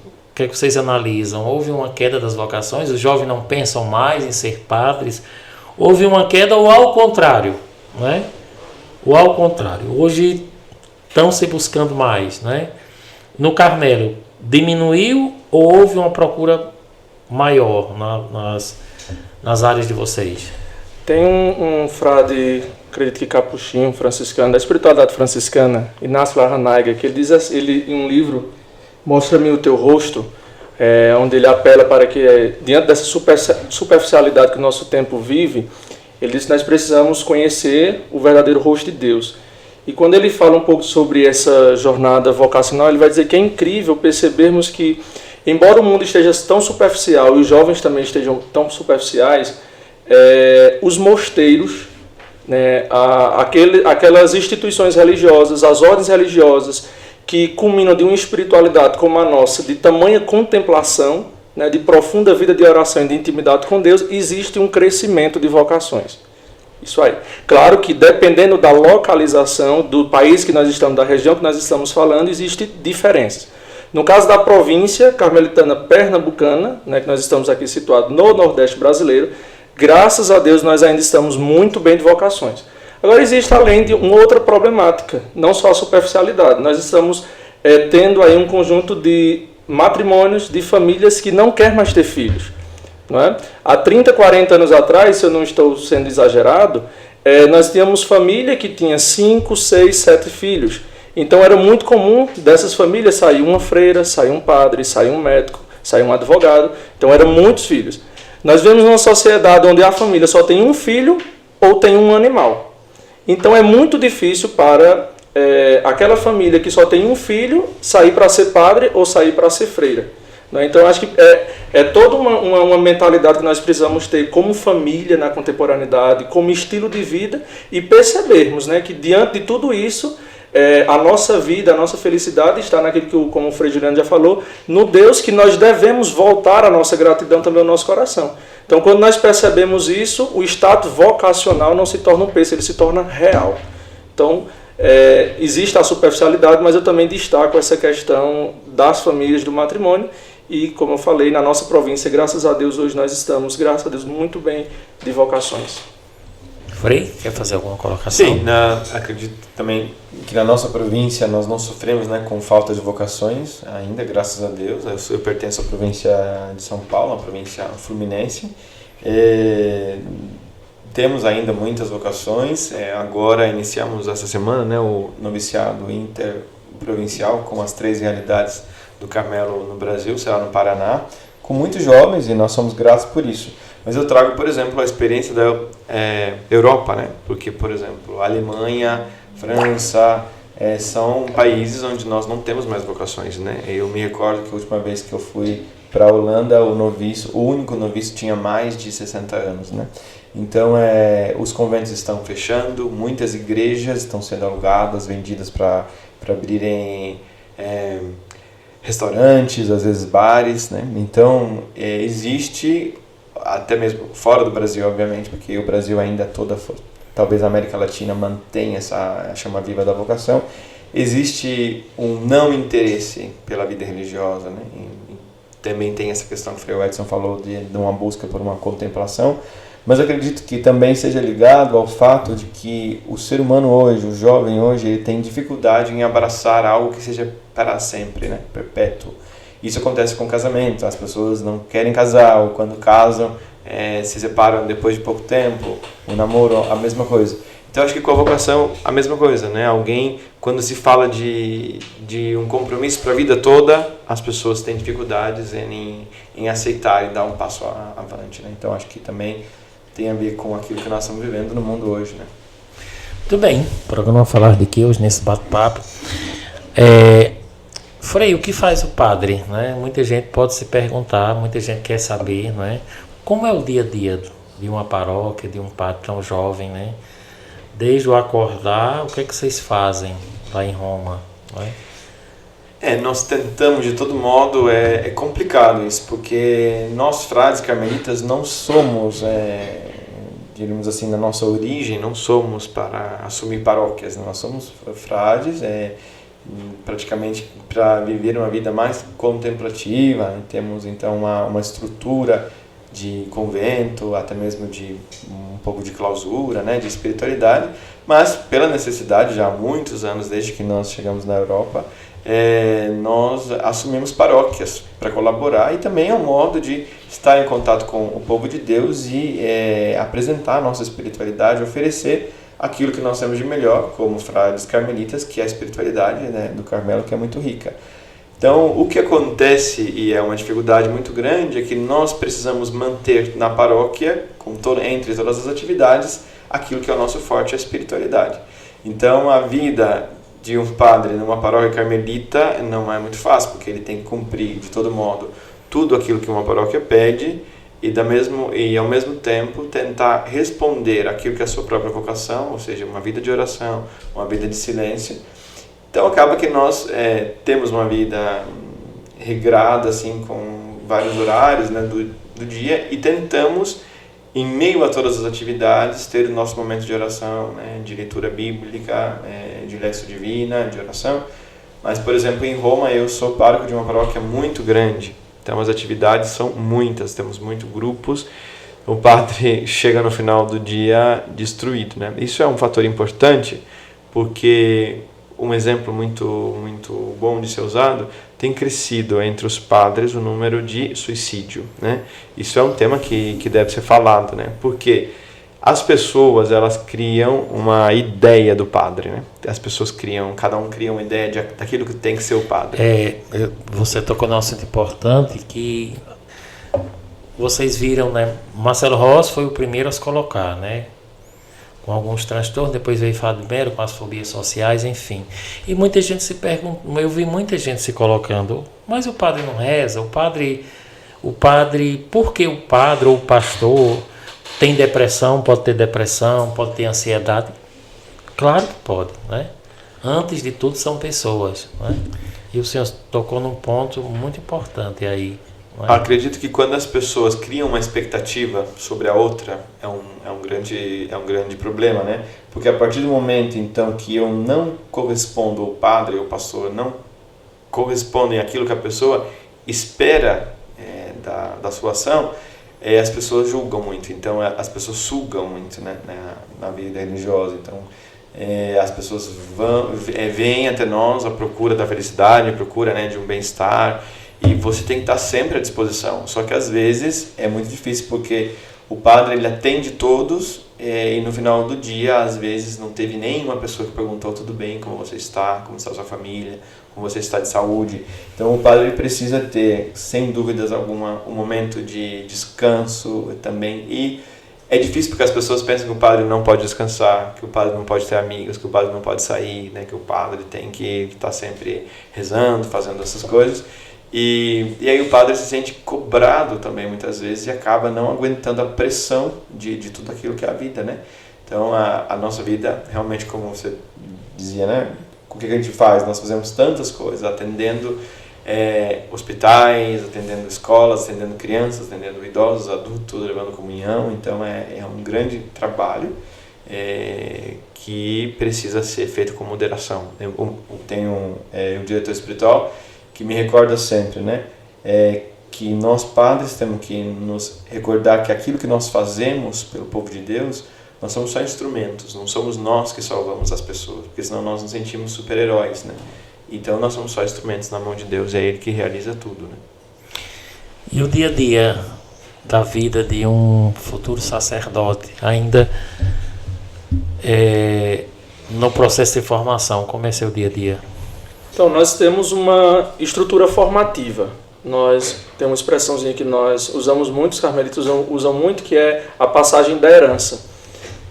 que é que vocês analisam? Houve uma queda das vocações? Os jovens não pensam mais em ser padres? Houve uma queda ou ao contrário, né? Ou ao contrário. Hoje estão se buscando mais, né? No Carmelo, diminuiu ou houve uma procura maior nas áreas de vocês? Tem um frade, acredito que capuchinho, franciscano, da espiritualidade franciscana, Inácio Larrañaga, que ele diz assim, ele, em um livro, Mostra-me o Teu Rosto, onde ele apela para que, diante dessa superficialidade que o nosso tempo vive, ele diz que nós precisamos conhecer o verdadeiro rosto de Deus. E quando ele fala um pouco sobre essa jornada vocacional, ele vai dizer que é incrível percebermos que, embora o mundo esteja tão superficial e os jovens também estejam tão superficiais, os mosteiros, né, aquelas instituições religiosas, as ordens religiosas que culminam de uma espiritualidade como a nossa, de tamanha contemplação, né, de profunda vida de oração e de intimidade com Deus, existe um crescimento de vocações. Isso aí. Claro que dependendo da localização do país que nós estamos, da região que nós estamos falando, existem diferenças. No caso da província carmelitana pernambucana, né, que nós estamos aqui situados no Nordeste brasileiro, graças a Deus nós ainda estamos muito bem de vocações. Agora existe além de uma outra problemática, não só a superficialidade. Nós estamos tendo aí um conjunto de matrimônios, de famílias que não querem mais ter filhos. Não é? Há 30, 40 anos atrás, se eu não estou sendo exagerado, nós tínhamos família que tinha 5, 6, 7 filhos. Então era muito comum dessas famílias sair uma freira, sair um padre, sair um médico, sair um advogado. Então eram muitos filhos. Nós vivemos numa sociedade onde a família só tem um filho ou tem um animal. Então é muito difícil para aquela família que só tem um filho sair para ser padre ou sair para ser freira. Né? Então acho que é toda uma mentalidade que nós precisamos ter como família na contemporaneidade, como estilo de vida e percebermos, né, que diante de tudo isso, a nossa vida, a nossa felicidade está naquilo que, como o Frei Juliano já falou, no Deus que nós devemos voltar a nossa gratidão também ao nosso coração. Então, quando nós percebemos isso, o status vocacional não se torna um peso, ele se torna real. Então, existe a superficialidade, mas eu também destaco essa questão das famílias, do matrimônio. E, como eu falei, na nossa província, graças a Deus, hoje nós estamos, graças a Deus, muito bem de vocações. Frei, quer fazer alguma colocação? Sim, acredito também que na nossa província nós não sofremos, né, com falta de vocações ainda, graças a Deus. Eu pertenço à província de São Paulo, a província fluminense. Temos ainda muitas vocações. Agora iniciamos essa semana, né, o noviciado interprovincial com as 3 realidades do Carmelo no Brasil, será no Paraná, com muitos jovens, e nós somos gratos por isso. Mas eu trago, por exemplo, a experiência da Europa, né? Porque, por exemplo, Alemanha, França, são países onde nós não temos mais vocações, né? Eu me recordo que a última vez que eu fui para a Holanda, o único noviço tinha mais de 60 anos, né? Então, os conventos estão fechando, muitas igrejas estão sendo alugadas, vendidas para abrirem restaurantes, às vezes bares, né? Então, existe, até mesmo fora do Brasil, obviamente, porque o Brasil ainda talvez a América Latina mantenha essa chama viva da vocação, existe um não interesse pela vida religiosa, né? E também tem essa questão que o Frei Edson falou de uma busca por uma contemplação, mas eu acredito que também seja ligado ao fato de que o ser humano hoje, o jovem hoje, ele tem dificuldade em abraçar algo que seja para sempre, né? Perpétuo. Isso acontece com o casamento, as pessoas não querem casar, ou quando casam, se separam depois de pouco tempo, o namoro, a mesma coisa. Então acho que com a vocação, a mesma coisa, né? Alguém, quando se fala de um compromisso para a vida toda, as pessoas têm dificuldades em aceitar e dar um passo avante, né? Então acho que também tem a ver com aquilo que nós estamos vivendo no mundo hoje, né? Muito bem, o programa Falar de Que hoje nesse bate-papo. Frei, o que faz o padre? Né? Muita gente pode se perguntar, muita gente quer saber, né? Como é o dia a dia de uma paróquia, de um padre tão jovem, né? Desde o acordar, o que é que vocês fazem lá em Roma? Né? Nós tentamos de todo modo, é complicado isso, porque nós frades carmelitas não somos, diríamos assim, na nossa origem, não somos para assumir paróquias, nós somos frades, praticamente para viver uma vida mais contemplativa. Temos então uma estrutura de convento, até mesmo de um pouco de clausura, né, de espiritualidade, mas pela necessidade, já há muitos anos, desde que nós chegamos na Europa, nós assumimos paróquias para colaborar, e também é um modo de estar em contato com o povo de Deus e apresentar a nossa espiritualidade, oferecer aquilo que nós temos de melhor, como frades carmelitas, que é a espiritualidade, né, do Carmelo, que é muito rica. Então, o que acontece, e é uma dificuldade muito grande, é que nós precisamos manter na paróquia, entre todas as atividades, aquilo que é o nosso forte, a espiritualidade. Então, a vida de um padre numa paróquia carmelita não é muito fácil, porque ele tem que cumprir, de todo modo, tudo aquilo que uma paróquia pede, e ao mesmo tempo tentar responder aquilo que é a sua própria vocação, ou seja, uma vida de oração, uma vida de silêncio. Então acaba que nós temos uma vida regrada, assim, com vários horários, né, do dia, e tentamos, em meio a todas as atividades, ter o nosso momento de oração, né, de leitura bíblica, de lexo divina, de oração. Mas, por exemplo, em Roma eu sou pároco de uma paróquia muito grande, então as atividades são muitas, temos muitos grupos, o padre chega no final do dia destruído, né? Isso é um fator importante, porque um exemplo muito bom de ser usado, tem crescido entre os padres o número de suicídio, né? Isso é um tema que deve ser falado, né? Porque as pessoas, elas criam uma ideia do padre, né? As pessoas cada um cria uma ideia daquilo que tem que ser o padre. Você tocou num assunto importante que vocês viram, né? Marcelo Rossi foi o primeiro a se colocar, né? Com alguns transtornos, depois veio Fábio Melo com as fobias sociais, enfim. E muita gente se pergunta, eu vi muita gente se colocando, mas o padre não reza, o padre, por que o padre ou o pastor tem depressão, pode ter ansiedade? Claro que pode, né? Antes de tudo são pessoas, né? E o senhor tocou num ponto muito importante aí. Acredito que quando as pessoas criam uma expectativa sobre a outra, é um grande problema, né? Porque a partir do momento, então, que eu não correspondo, o padre ou o pastor não correspondem àquilo que a pessoa espera da sua ação, as pessoas julgam muito, então as pessoas sugam muito, né, na vida religiosa. Então, as pessoas vêm até nós à procura da felicidade, à procura, né, de um bem-estar, e você tem que estar sempre à disposição. Só que às vezes é muito difícil, porque o padre, ele atende todos, e no final do dia, às vezes, não teve nenhuma pessoa que perguntou: tudo bem, como você está, como está a sua família, como você está de saúde. Então o padre, ele precisa ter, sem dúvidas alguma, um momento de descanso também. E é difícil porque as pessoas pensam que o padre não pode descansar, que o padre não pode ter amigos, que o padre não pode sair, né, que o padre tem que estar sempre rezando, fazendo essas coisas. E aí o padre se sente cobrado também muitas vezes e acaba não aguentando a pressão de tudo aquilo que é a vida, né? Então a nossa vida, realmente, como você dizia, né? O que a gente faz? Nós fazemos tantas coisas, atendendo hospitais, atendendo escolas, atendendo crianças, atendendo idosos, adultos, levando comunhão. Então é um grande trabalho que precisa ser feito com moderação. Eu tenho um diretor espiritual que me recorda sempre, né, que nós padres temos que nos recordar que aquilo que nós fazemos pelo povo de Deus, nós somos só instrumentos, não somos nós que salvamos as pessoas, porque senão nós nos sentimos super-heróis, né? Então nós somos só instrumentos na mão de Deus, é Ele que realiza tudo, né? E o dia a dia da vida de um futuro sacerdote, ainda no processo de formação, como é seu dia a dia? Então, nós temos uma estrutura formativa. Nós temos uma expressãozinha que nós usamos muito, os carmelitas usam muito, que é a passagem da herança.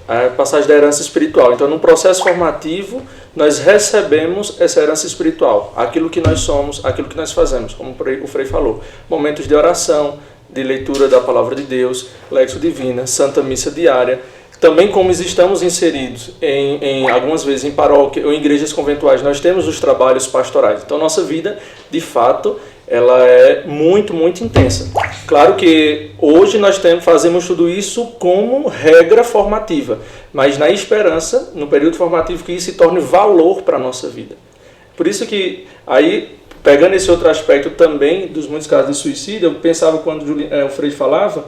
A passagem da herança espiritual. Então, no processo formativo, nós recebemos essa herança espiritual. Aquilo que nós somos, aquilo que nós fazemos, como o Frei falou. Momentos de oração, de leitura da Palavra de Deus, Lexo Divina, Santa Missa Diária. Também, como estamos inseridos algumas vezes em paróquia ou em igrejas conventuais, nós temos os trabalhos pastorais. Então, nossa vida, de fato, ela é muito, muito intensa. Claro que hoje nós fazemos tudo isso como regra formativa, mas na esperança, no período formativo, que isso se torne valor para a nossa vida. Por isso que, aí, pegando esse outro aspecto também dos muitos casos de suicídio, eu pensava quando o Freire falava,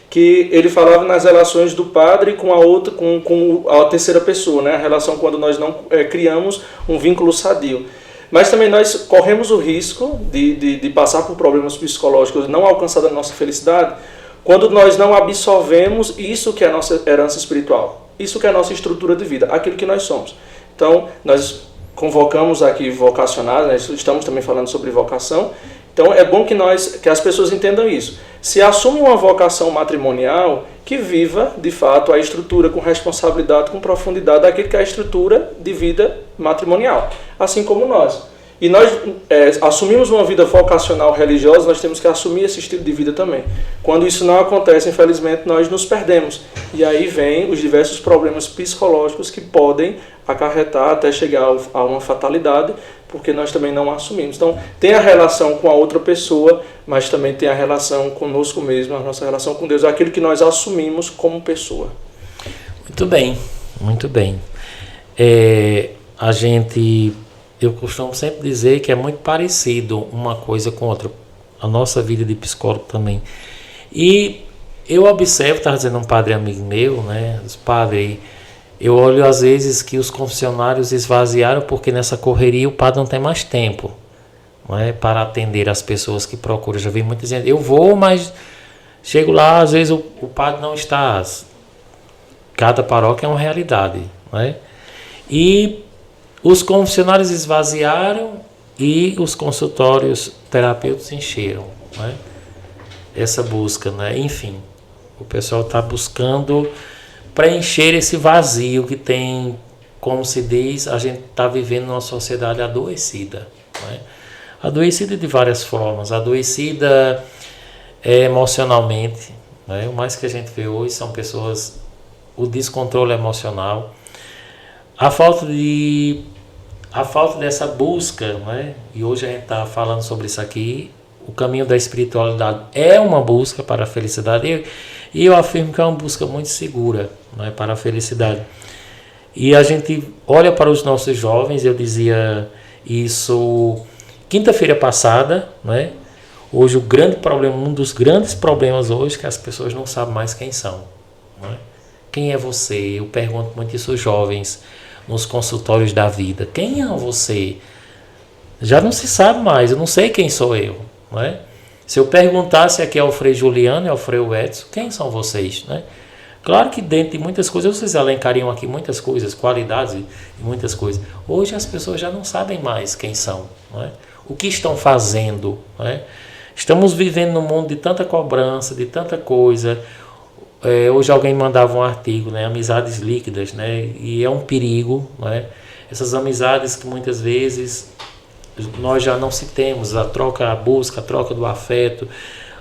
que ele falava nas relações do padre com a outra, com a terceira pessoa, né? A relação quando nós não criamos um vínculo sadio. Mas também nós corremos o risco de passar por problemas psicológicos, não alcançar a nossa felicidade, quando nós não absorvemos isso que é a nossa herança espiritual, isso que é a nossa estrutura de vida, aquilo que nós somos. Então, nós convocamos aqui vocacionados, né? Estamos também falando sobre vocação. Então é bom que as pessoas entendam isso. Se assume uma vocação matrimonial, que viva de fato a estrutura com responsabilidade, com profundidade daquilo que é a estrutura de vida matrimonial, assim como nós. E nós assumimos uma vida vocacional religiosa, nós temos que assumir esse estilo de vida também. Quando isso não acontece, infelizmente, nós nos perdemos. E aí vem os diversos problemas psicológicos que podem acarretar até chegar a uma fatalidade, porque nós também não assumimos. Então, tem a relação com a outra pessoa, mas também tem a relação conosco mesmo, a nossa relação com Deus, aquilo que nós assumimos como pessoa. Muito bem, muito bem. Eu costumo sempre dizer que é muito parecido uma coisa com outra, a nossa vida de psicólogo também. E eu observo, estava dizendo um padre amigo meu, né, os padres, eu olho às vezes que os confessionários esvaziaram porque nessa correria o padre não tem mais tempo, não é, para atender as pessoas que procuram. Já vi muita gente, eu vou, mas chego lá, às vezes o padre não está. Cada paróquia é uma realidade, não é? E os confessionários esvaziaram e os consultórios terapêuticos encheram, né? Essa busca, né? Enfim, o pessoal está buscando preencher esse vazio que tem, como se diz, a gente está vivendo numa sociedade adoecida, né? Adoecida de várias formas, adoecida emocionalmente, né? O mais que a gente vê hoje são pessoas, o descontrole emocional, a falta dessa busca, né? E hoje a gente está falando sobre isso aqui. O caminho da espiritualidade é uma busca para a felicidade, e eu afirmo que é uma busca muito segura, né, para a felicidade. E a gente olha para os nossos jovens, eu dizia isso quinta-feira passada, né? Hoje um dos grandes problemas hoje é que as pessoas não sabem mais quem são, né? Quem é você? Eu pergunto muito isso aos jovens nos consultórios da vida. Quem é você? Já não se sabe mais, eu não sei quem sou eu, não é? Se eu perguntasse aqui ao Frei Juliano e ao Frei Edson, quem são vocês, né? Claro que dentro de muitas coisas, vocês elencariam aqui muitas coisas, qualidades e muitas coisas. Hoje as pessoas já não sabem mais quem são, não é? O que estão fazendo, não é? Estamos vivendo num mundo de tanta cobrança, de tanta coisa. Hoje alguém mandava um artigo, né? Amizades líquidas, né? E é um perigo, né? Essas amizades que muitas vezes nós já não se temos, a busca, a troca do afeto,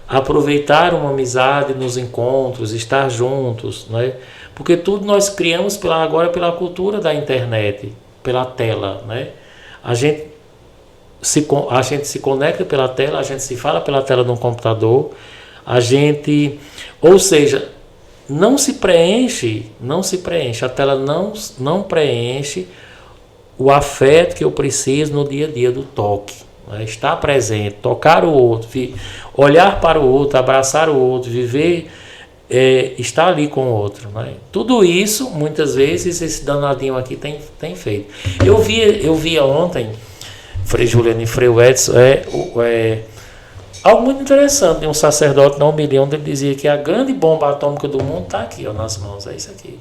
aproveitar uma amizade nos encontros, estar juntos, né? Porque tudo nós criamos agora pela cultura da internet, pela tela, né? A gente se conecta pela tela, a gente se fala pela tela de um computador, ou seja, não se preenche, a tela não preenche o afeto que eu preciso no dia a dia do toque, né? Estar presente, tocar o outro, olhar para o outro, abraçar o outro, viver, estar ali com o outro, né? Tudo isso, muitas vezes, esse danadinho aqui tem feito. Eu via ontem, Frei Juliano e Frei Edson, algo muito interessante, de um sacerdote na homilia, onde ele dizia que a grande bomba atômica do mundo está aqui, ó, nas mãos, é isso aqui,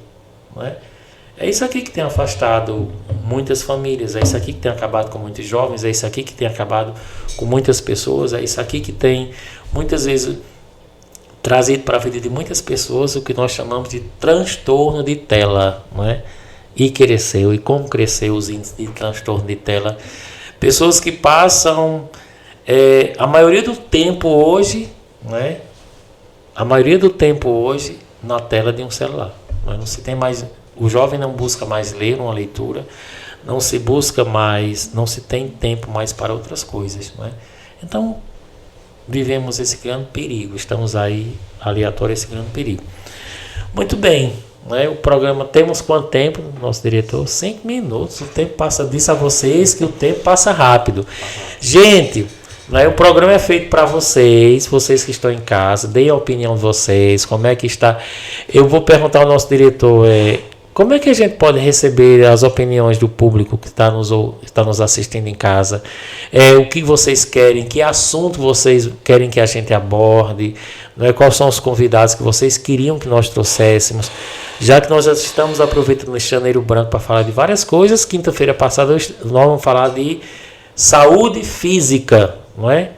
não é? É isso aqui que tem afastado muitas famílias, é isso aqui que tem acabado com muitos jovens, é isso aqui que tem acabado com muitas pessoas, é isso aqui que tem, muitas vezes, trazido para a vida de muitas pessoas o que nós chamamos de transtorno de tela, não é? E cresceu, e como cresceu os índices de transtorno de tela. Pessoas que passam a maioria do tempo hoje, né? A maioria do tempo hoje na tela de um celular. Não se tem mais, o jovem não busca mais ler uma leitura, não se tem tempo mais para outras coisas, não é? Então vivemos esse grande perigo, estamos aí aleatório esse grande perigo. Muito bem, né? O programa, temos quanto tempo, nosso diretor? 5 minutos. O tempo passa, disse a vocês que o tempo passa rápido. Gente, né, o programa é feito para vocês que estão em casa, deem a opinião de vocês, como é que está. Eu vou perguntar ao nosso diretor, como é que a gente pode receber as opiniões do público que está nos assistindo em casa? O que vocês querem, que assunto vocês querem que a gente aborde, né? Quais são os convidados que vocês queriam que nós trouxéssemos? Já que nós já estamos aproveitando esse janeiro branco para falar de várias coisas, quinta-feira passada nós vamos falar de saúde física, não é?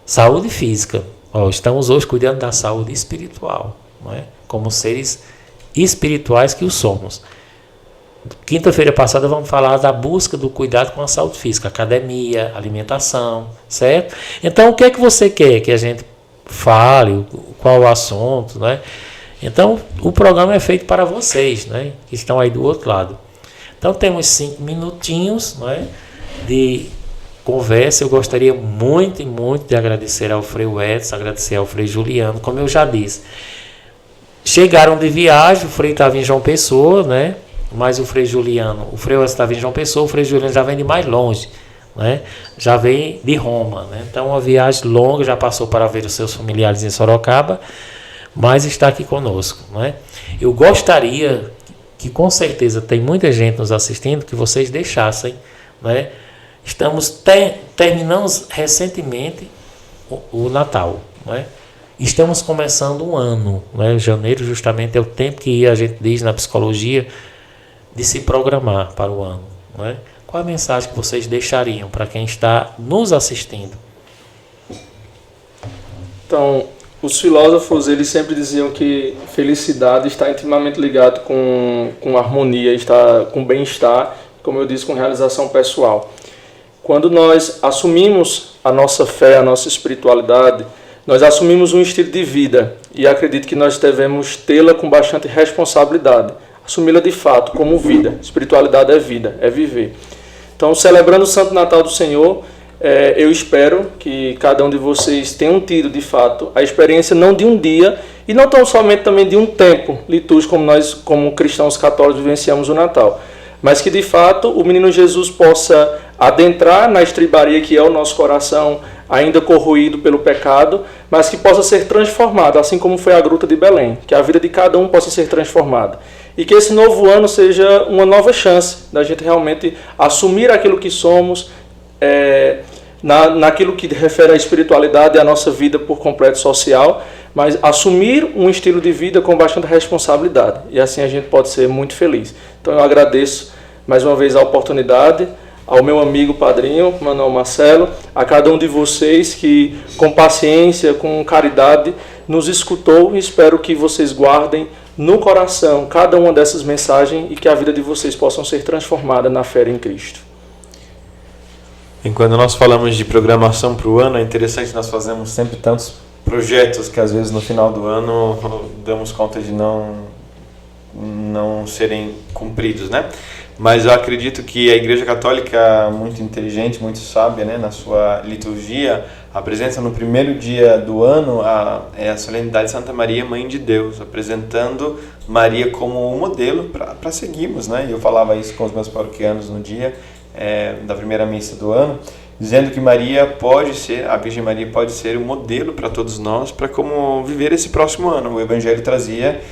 Saúde física. Estamos hoje cuidando da saúde espiritual, não é? Como seres espirituais que o somos. Quinta-feira passada vamos falar da busca do cuidado com a saúde física, academia, alimentação, certo? Então o que é que você quer que a gente fale, qual o assunto, né? Então o programa é feito para vocês, né, que estão aí do outro lado. Então temos 5 minutinhos, né, de conversa. Eu gostaria muito e muito de agradecer ao Frei Edson, agradecer ao Frei Juliano, como eu já disse. Chegaram de viagem, o Frei estava em João Pessoa, né? Mas o Frei Juliano, o Frei estava em João Pessoa, o Frei Juliano já vem de mais longe, né? Já vem de Roma, né? Então uma viagem longa, já passou para ver os seus familiares em Sorocaba, mas está aqui conosco, né? Eu gostaria que, com certeza tem muita gente nos assistindo, que vocês deixassem, né? Terminamos recentemente o Natal, né? Estamos começando um ano, né? Janeiro justamente é o tempo que a gente diz na psicologia de se programar para o ano, né? Qual a mensagem que vocês deixariam para quem está nos assistindo? Então, os filósofos, eles sempre diziam que felicidade está intimamente ligado com harmonia, está com bem-estar, como eu disse, com realização pessoal. Quando nós assumimos a nossa fé, a nossa espiritualidade, nós assumimos um estilo de vida e acredito que nós devemos tê-la com bastante responsabilidade. Assumi-la de fato como vida. Espiritualidade é vida, é viver. Então, celebrando o Santo Natal do Senhor, eu espero que cada um de vocês tenham tido, de fato, a experiência não de um dia e não tão somente também de um tempo litúrgico como nós, como cristãos católicos, vivenciamos o Natal, mas que, de fato, o menino Jesus possa adentrar na estribaria que é o nosso coração, ainda corroído pelo pecado, mas que possa ser transformado, assim como foi a Gruta de Belém, que a vida de cada um possa ser transformada. E que esse novo ano seja uma nova chance da gente realmente assumir aquilo que somos, naquilo que refere à espiritualidade e à nossa vida por completo social, mas assumir um estilo de vida com bastante responsabilidade. E assim a gente pode ser muito feliz. Então eu agradeço mais uma vez a oportunidade, ao meu amigo padrinho, Manuel Marcelo, a cada um de vocês que com paciência, com caridade, nos escutou, e espero que vocês guardem no coração cada uma dessas mensagens e que a vida de vocês possam ser transformada na fé em Cristo. Quando nós falamos de programação para o ano, é interessante, nós fazemos sempre tantos projetos que às vezes no final do ano damos conta de não serem cumpridos, né? Mas eu acredito que a Igreja Católica, muito inteligente, muito sábia, né, na sua liturgia, apresenta no primeiro dia do ano a solenidade de Santa Maria, Mãe de Deus, apresentando Maria como um modelo para seguirmos, né? E eu falava isso com os meus paroquianos no dia da primeira missa do ano, dizendo que a Virgem Maria pode ser um modelo para todos nós, para como viver esse próximo ano. O Evangelho trazia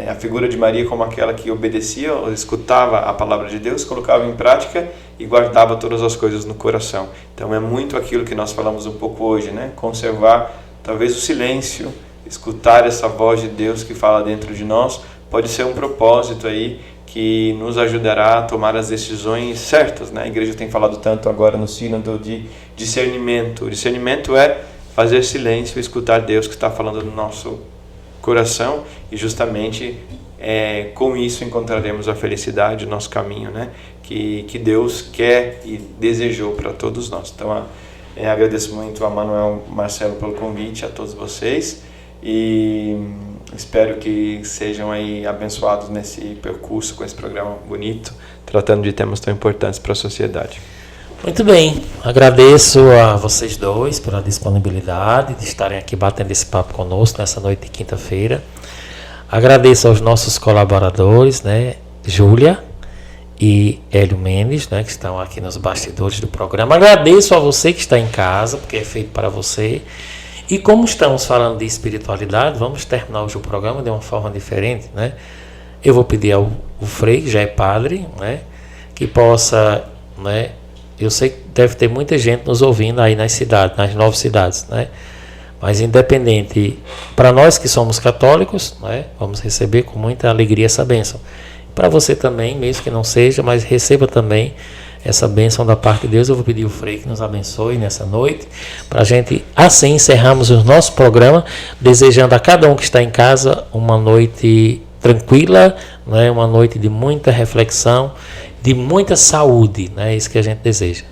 a figura de Maria como aquela que obedecia, escutava a palavra de Deus, colocava em prática e guardava todas as coisas no coração. Então é muito aquilo que nós falamos um pouco hoje, né? Conservar talvez o silêncio, escutar essa voz de Deus que fala dentro de nós, pode ser um propósito aí que nos ajudará a tomar as decisões certas, né? A igreja tem falado tanto agora no sínodo de discernimento. O discernimento é fazer silêncio e escutar Deus que está falando no nosso coração, e justamente com isso encontraremos a felicidade, o nosso caminho, né? Que Deus quer e desejou para todos nós. Então agradeço muito a Manuel Marcelo pelo convite, a todos vocês, e espero que sejam aí abençoados nesse percurso com esse programa bonito, tratando de temas tão importantes para a sociedade. Muito bem, agradeço a vocês dois pela disponibilidade de estarem aqui batendo esse papo conosco nessa noite de quinta-feira. Agradeço aos nossos colaboradores, né, Júlia e Hélio Mendes, né, que estão aqui nos bastidores do programa. Agradeço a você que está em casa, porque é feito para você. E como estamos falando de espiritualidade, vamos terminar hoje o programa de uma forma diferente, né? Eu vou pedir ao Frei, que já é padre, né, que possa, né, eu sei que deve ter muita gente nos ouvindo aí nas cidades, nas 9 cidades, né? Mas independente, para nós que somos católicos, né, vamos receber com muita alegria essa bênção. Para você também, mesmo que não seja, mas receba também essa bênção da parte de Deus. Eu vou pedir ao Frei que nos abençoe nessa noite, para a gente, assim, encerrarmos o nosso programa, desejando a cada um que está em casa uma noite tranquila, né, uma noite de muita reflexão, de muita saúde, né, é isso que a gente deseja.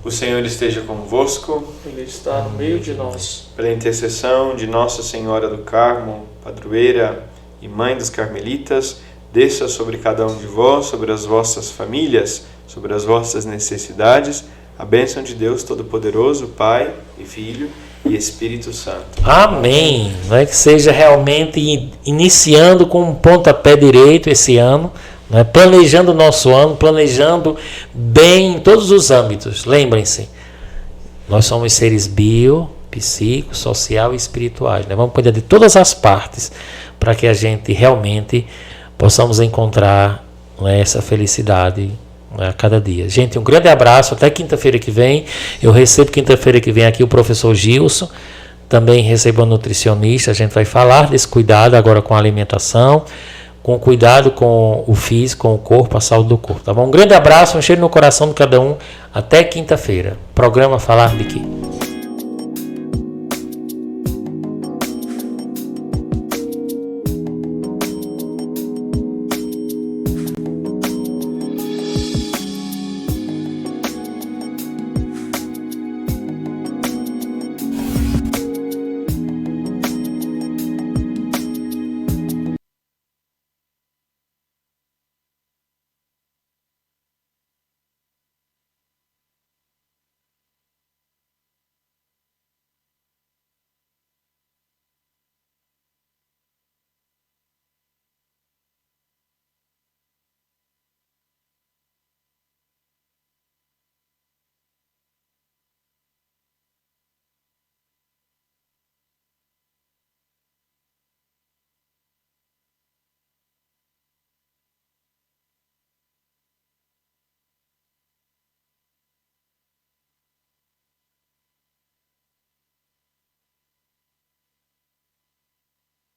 O Senhor esteja convosco. Ele está no meio de nós. Pela intercessão de Nossa Senhora do Carmo, padroeira e mãe dos carmelitas, desça sobre cada um de vós, sobre as vossas famílias, sobre as vossas necessidades, a bênção de Deus Todo-Poderoso, Pai e Filho e Espírito Santo. Amém. Né? Que seja realmente iniciando com um pontapé direito esse ano, né? Planejando o nosso ano, planejando bem em todos os âmbitos. Lembrem-se, nós somos seres bio, psíquico, social e espirituais. Né? Vamos cuidar de todas as partes para que a gente realmente possamos encontrar, né, essa felicidade, né, a cada dia. Gente, um grande abraço. Até quinta-feira que vem. Eu recebo quinta-feira que vem aqui o professor Gilson. Também recebo a nutricionista. A gente vai falar desse cuidado agora com a alimentação, com cuidado com o físico, com o corpo, a saúde do corpo. Tá bom? Um grande abraço, um cheiro no coração de cada um. Até quinta-feira. Programa Falar de Quê?